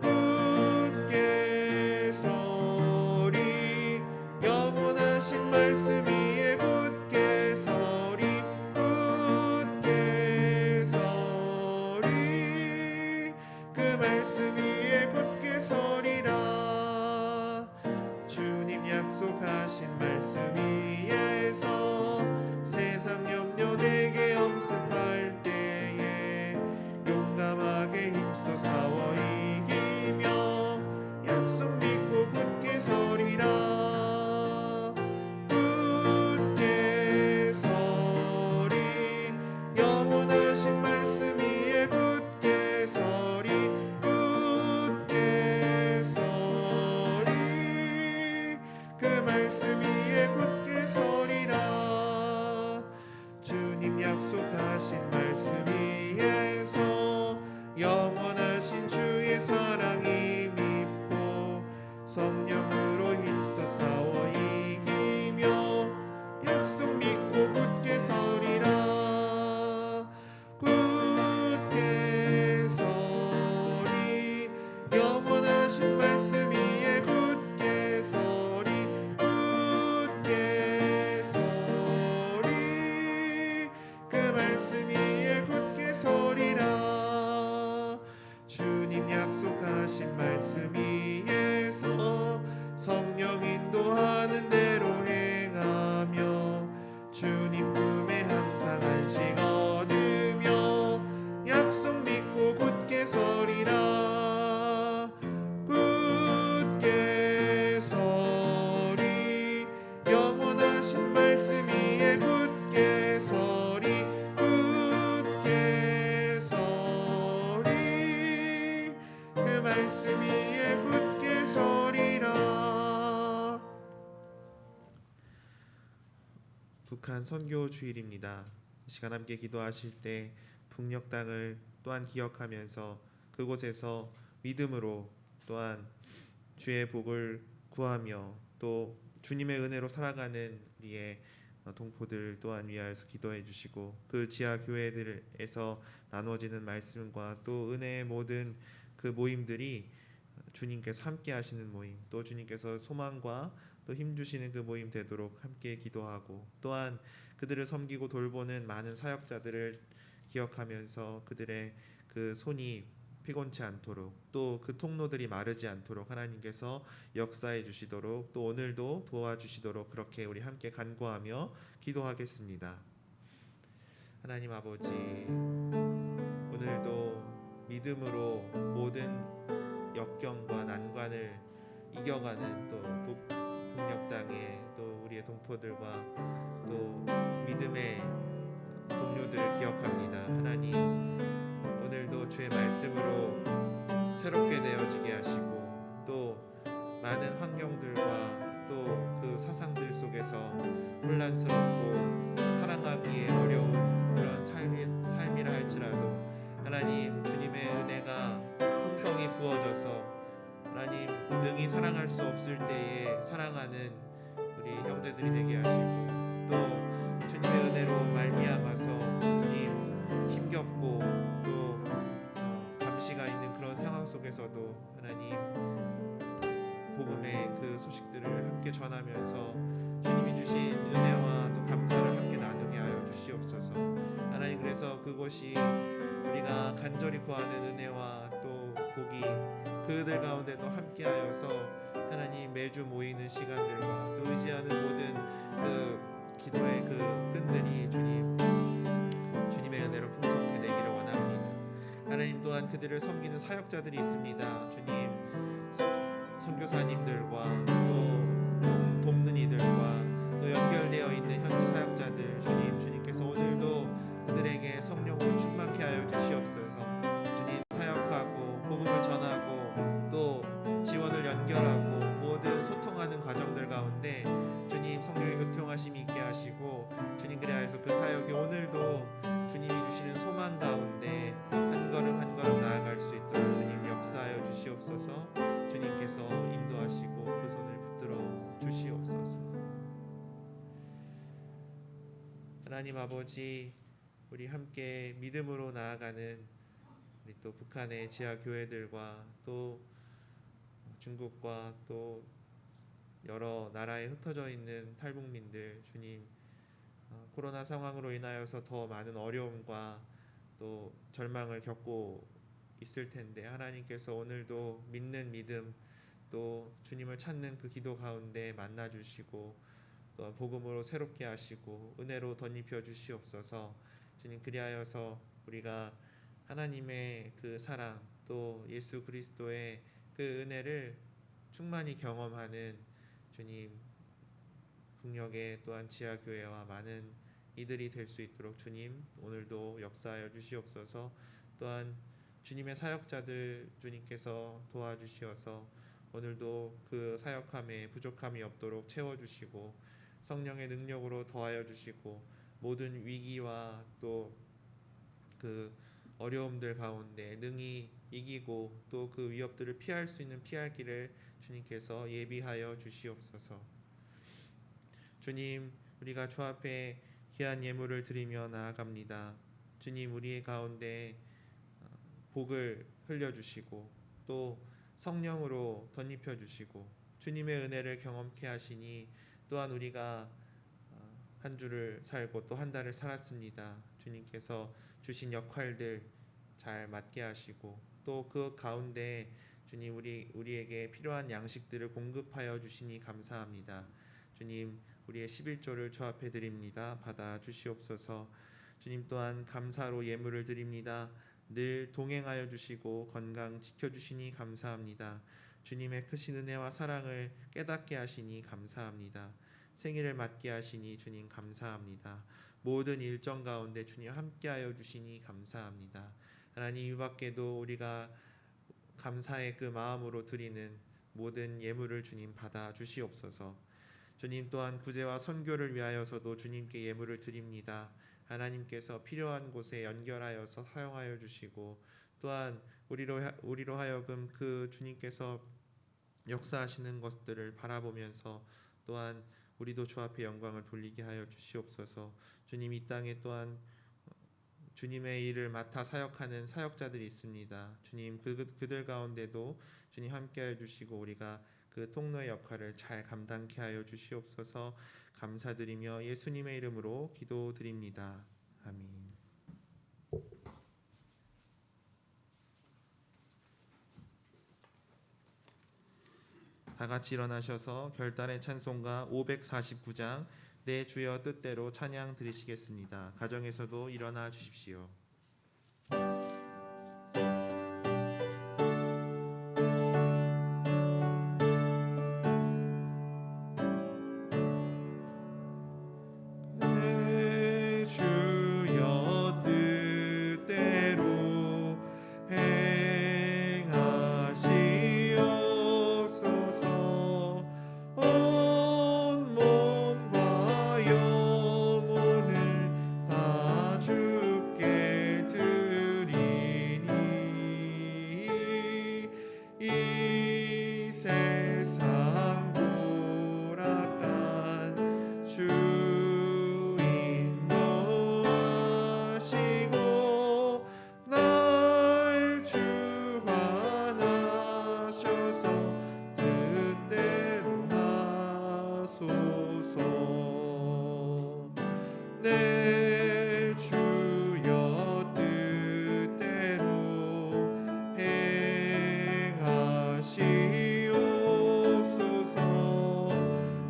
굳게 서리 선교 주일입니다. 이 시간 함께 기도하실 때 북녘 땅을 또한 기억하면서 그곳에서 믿음으로 또한 주의 복을 구하며 또 주님의 은혜로 살아가는 우리의 동포들 또한 위하여서 기도해 주시고 그 지하 교회들에서 나누어지는 말씀과 또 은혜의 모든 그 모임들이 주님께서 함께 하시는 모임, 또 주님께서 소망과 또 힘 주시는 그 모임 되도록 함께 기도하고 또한 그들을 섬기고 돌보는 많은 사역자들을 기억하면서 그들의 그 손이 피곤치 않도록 또 그 통로들이 마르지 않도록 하나님께서 역사해 주시도록 또 오늘도 도와주시도록 그렇게 우리 함께 간구하며 기도하겠습니다. 하나님 아버지, 오늘도 믿음으로 모든 역경과 난관을 이겨가는 또 북녘 땅의 또 우리의 동포들과 또 믿음의 동료들을 기억합니다. 하나님, 오늘도 주의 말씀으로 새롭게 되어지게 하시고 또 많은 환경들과 또 그 사상들 속에서 혼란스럽고 사랑하기에 어려운 그런 삶이라 할지라도 하나님 주님의 은혜가 풍성히 부어져서 하나님 능히 사랑할 수 없을 때에 사랑하는 우리 형제들이 되게 하시고 또 주님의 은혜로 말미암아서 주님 힘겹고 또 감시가 있는 그런 상황 속에서도 하나님 복음의 그 소식들을 함께 전하면서 주님이 주신 은혜와 또 감사를 함께 나누게 하여 주시옵소서. 하나님, 그래서 그것이 우리가 간절히 구하는 은혜와 또 복이 그들 가운데도 함께하여서 하나님 매주 모이는 시간들과 또 의지하는 모든 그 기도의 그 끈들이 주님의 은혜로 풍성케 되기를 원합니다. 하나님, 또한 그들을 섬기는 사역자들이 있습니다. 주님, 선교사님들과 또 돕는 이들과 또 연결되어 있는 현지 사역자들, 주님께서 오늘도 그들에게 성령으로 충만케 하여 주시옵소서. 주님, 사역하고 복음을 전하고 또 지원을 연결하고 모든 소통하는 과정들 가운데 주님 성령의 교통하심이 있게 하시고 주님, 그리하여서 그 사역이 오늘도 주님이 주시는 소망 가운데 한 걸음 한 걸음 나아갈 수 있도록 주님 역사하여 주시옵소서. 주님께서 인도하시고 그 손을 붙들어 주시옵소서. 하나님 아버지, 우리 함께 믿음으로 나아가는 우리 또 북한의 지하 교회들과 또 중국과 또 여러 나라에 흩어져 있는 탈북민들, 주님, 코로나 상황으로 인하여서 더 많은 어려움과 또 절망을 겪고 있을 텐데 하나님께서 오늘도 믿는 믿음 또 주님을 찾는 그 기도 가운데 만나 주시고 또 복음으로 새롭게 하시고 은혜로 덧입혀 주시옵소서. 주님, 그리하여서 우리가 하나님의 그 사랑 또 예수 그리스도의 그 은혜를 충만히 경험하는 주님 북녘의 또한 지하교회와 많은 이들이 될 수 있도록 주님 오늘도 역사하여 주시옵소서. 또한 주님의 사역자들 주님께서 도와주시어서 오늘도 그 사역함에 부족함이 없도록 채워주시고 성령의 능력으로 더하여 주시고 모든 위기와 또 그 어려움들 가운데 능히 이기고 또 그 위협들을 피할 수 있는 피할 길을 주님께서 예비하여 주시옵소서. 주님, 우리가 주 앞에 귀한 예물을 드리며 나아갑니다. 주님, 우리의 가운데 복을 흘려주시고 또 성령으로 덧입혀 주시고 주님의 은혜를 경험케 하시니 또한 우리가 한 주를 살고 또 한 달을 살았습니다. 주님께서 주신 역할들 잘 맡게 하시고 또 그 가운데 주님 우리에게 필요한 양식들을 공급하여 주시니 감사합니다. 주님, 우리의 11조를 주 앞에 드립니다. 받아 주시옵소서. 주님, 또한 감사로 예물을 드립니다. 늘 동행하여 주시고 건강 지켜주시니 감사합니다. 주님의 크신 은혜와 사랑을 깨닫게 하시니 감사합니다. 생일을 맞게 하시니 주님 감사합니다. 모든 일정 가운데 주님 함께하여 주시니 감사합니다. 하나님, 이 밖에도 우리가 감사의 그 마음으로 드리는 모든 예물을 주님 받아 주시옵소서. 주님 또한 구제와 선교를 위하여서도 주님께 예물을 드립니다. 하나님께서 필요한 곳에 연결하여서 사용하여 주시고 또한 우리로 하여금 그 주님께서 역사하시는 것들을 바라보면서 또한 우리도 주 앞에 영광을 돌리게 하여 주시옵소서. 주님 이 땅에 또한 주님의 일을 맡아 사역하는 사역자들이 있습니다. 주님 그들 가운데도 주님 함께하여 주시고 우리가 그 통로의 역할을 잘 감당케 하여 주시옵소서. 감사드리며 예수님의 이름으로 기도드립니다. 아멘. 다 같이 일어나셔서 결단의 찬송가 549장 내 주여 뜻대로 찬양 드리시겠습니다. 가정에서도 일어나 주십시오. 내 주여 뜻대로 행하시옵소서. 온 몸과 영혼을 다 주께 드리니 이 세상 고락한 주인 거하시고 날 주관하셔서 뜻대로 하소서. 내 주여 뜻대로 행하시옵소서.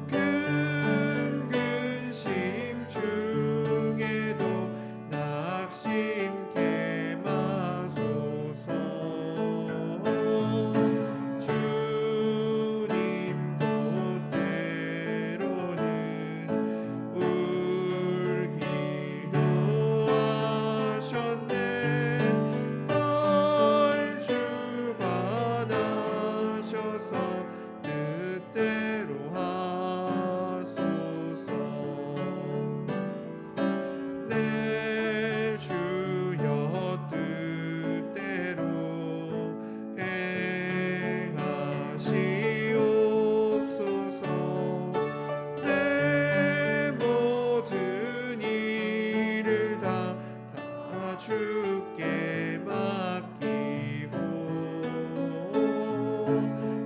큰 근심 중에도 낙심케 마소서. 주님도 때로는 울기도 하셨네. 날 주관하셔서 뜻대로 하소서. 내 주여 뜻대로 행하시옵소서. 내 모든 일을 다 주께 맡기고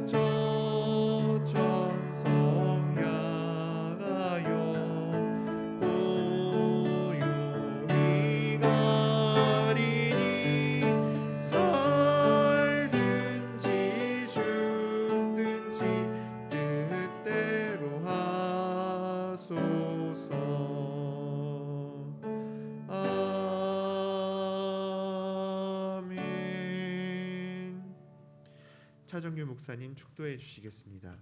저 천성 향하여 고요히 가리니 살든지 죽든지 뜻대로 하소서. 아멘. 차정규 목사님 축도해 주시겠습니다.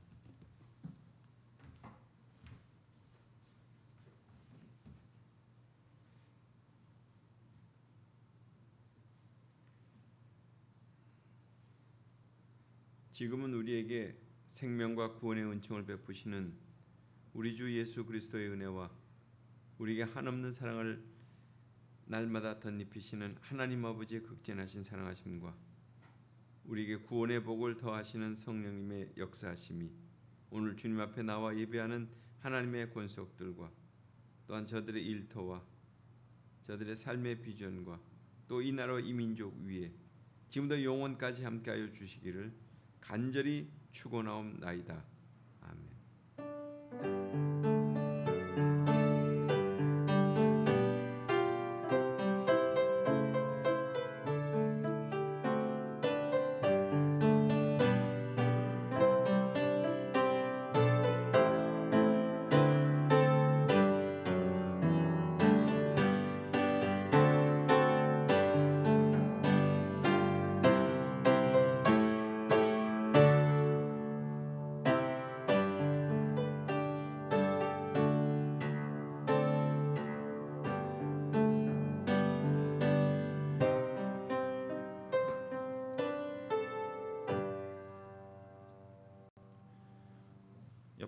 지금은 우리에게 생명과 구원의 은총을 베푸시는 우리 주 예수 그리스도의 은혜와 우리에게 한없는 사랑을 날마다 덧입히시는 하나님 아버지의 극진하신 사랑하심과 우리에게 구원의 복을 더하시는 성령님의 역사하심이 오늘 주님 앞에 나와 예배하는 하나님의 권속들과 또한 저들의 일터와 저들의 삶의 비전과 또 이 나라 이 민족 위에 지금도 영원까지 함께하여 주시기를 간절히 축원하옵나이다. 아멘.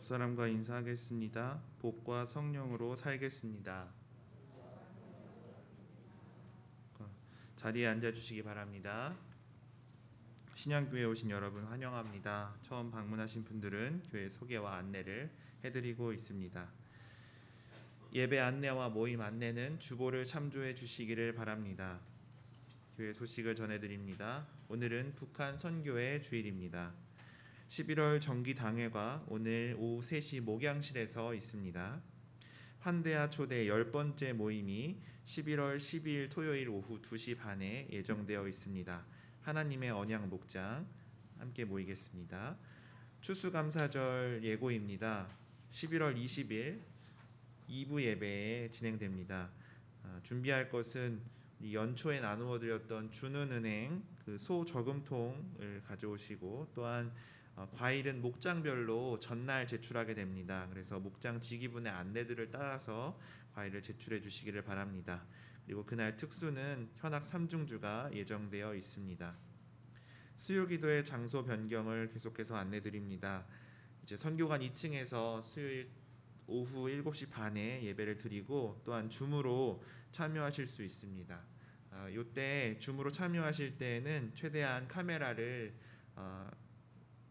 옆사람과 인사하겠습니다. 복과 성령으로 살겠습니다. 자리에 앉아주시기 바랍니다. 신양교회에 오신 여러분 환영합니다. 처음 방문하신 분들은 교회 소개와 안내를 해드리고 있습니다. 예배 안내와 모임 안내는 주보를 참조해 주시기를 바랍니다. 교회 소식을 전해드립니다. 오늘은 북한 선교회 주일입니다. 11월 정기당회가 오늘 오후 3시 목양실에서 있습니다. 환대하 초대 10번째 모임이 11월 12일 토요일 오후 2시 반에 예정되어 있습니다. 하나님의 언약 목장 함께 모이겠습니다. 추수감사절 예고입니다. 11월 20일 2부 예배에 진행됩니다. 준비할 것은 연초에 나누어 드렸던 주는은행 그 소저금통을 가져오시고 또한 과일은 목장별로 전날 제출하게 됩니다. 그래서 목장 지기분의 안내들을 따라서 과일을 제출해 주시기를 바랍니다. 그리고 그날 특수는 현악 3중주가 예정되어 있습니다. 수요기도의 장소 변경을 계속해서 안내드립니다. 이제 선교관 2층에서 수요일 오후 7시 반에 예배를 드리고 또한 줌으로 참여하실 수 있습니다. 이때 줌으로 참여하실 때에는 최대한 카메라를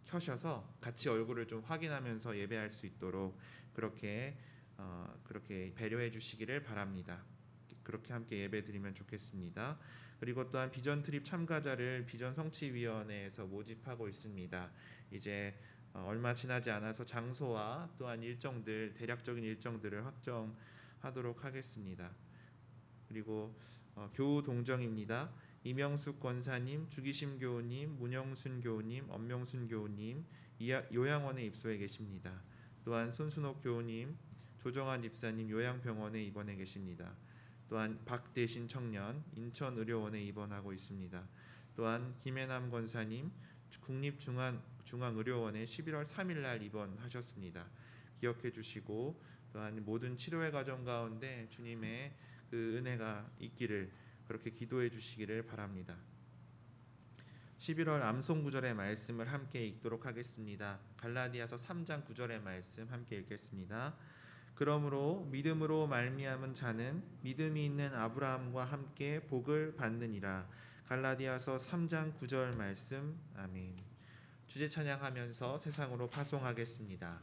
켜셔서 같이 얼굴을 좀 확인하면서 예배할 수 있도록 그렇게 배려해 주시기를 바랍니다. 그렇게 함께 예배 드리면 좋겠습니다. 그리고 또한 비전 트립 참가자를 비전 성취위원회에서 모집하고 있습니다. 이제 얼마 지나지 않아서 장소와 또한 대략적인 일정들을 확정하도록 하겠습니다. 그리고 교우 동정입니다. 이명숙 권사님, 주기심 교우님, 문영순 교우님, 엄명순 교우님 요양원에 입소해 계십니다. 또한 손순옥 교우님, 조정환 집사님 요양병원에 입원해 계십니다. 또한 박대신 청년 인천의료원에 입원하고 있습니다. 또한 김해남 권사님 국립중앙의료원에 11월 3일 날 입원하셨습니다. 기억해 주시고 또한 모든 치료의 과정 가운데 주님의 그 은혜가 있기를 그렇게 기도해 주시기를 바랍니다. 11월 암송 구절의 말씀을 함께 읽도록 하겠습니다. 갈라디아서 3장 9절의 말씀 함께 읽겠습니다. 그러므로 믿음으로 말미암은 자는 믿음이 있는 아브라함과 함께 복을 받느니라. 갈라디아서 3장 9절 말씀. 아멘. 주제 찬양하면서 세상으로 파송하겠습니다.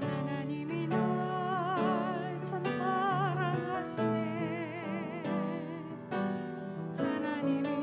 하나님이 날 참 사랑하시네. 하나님이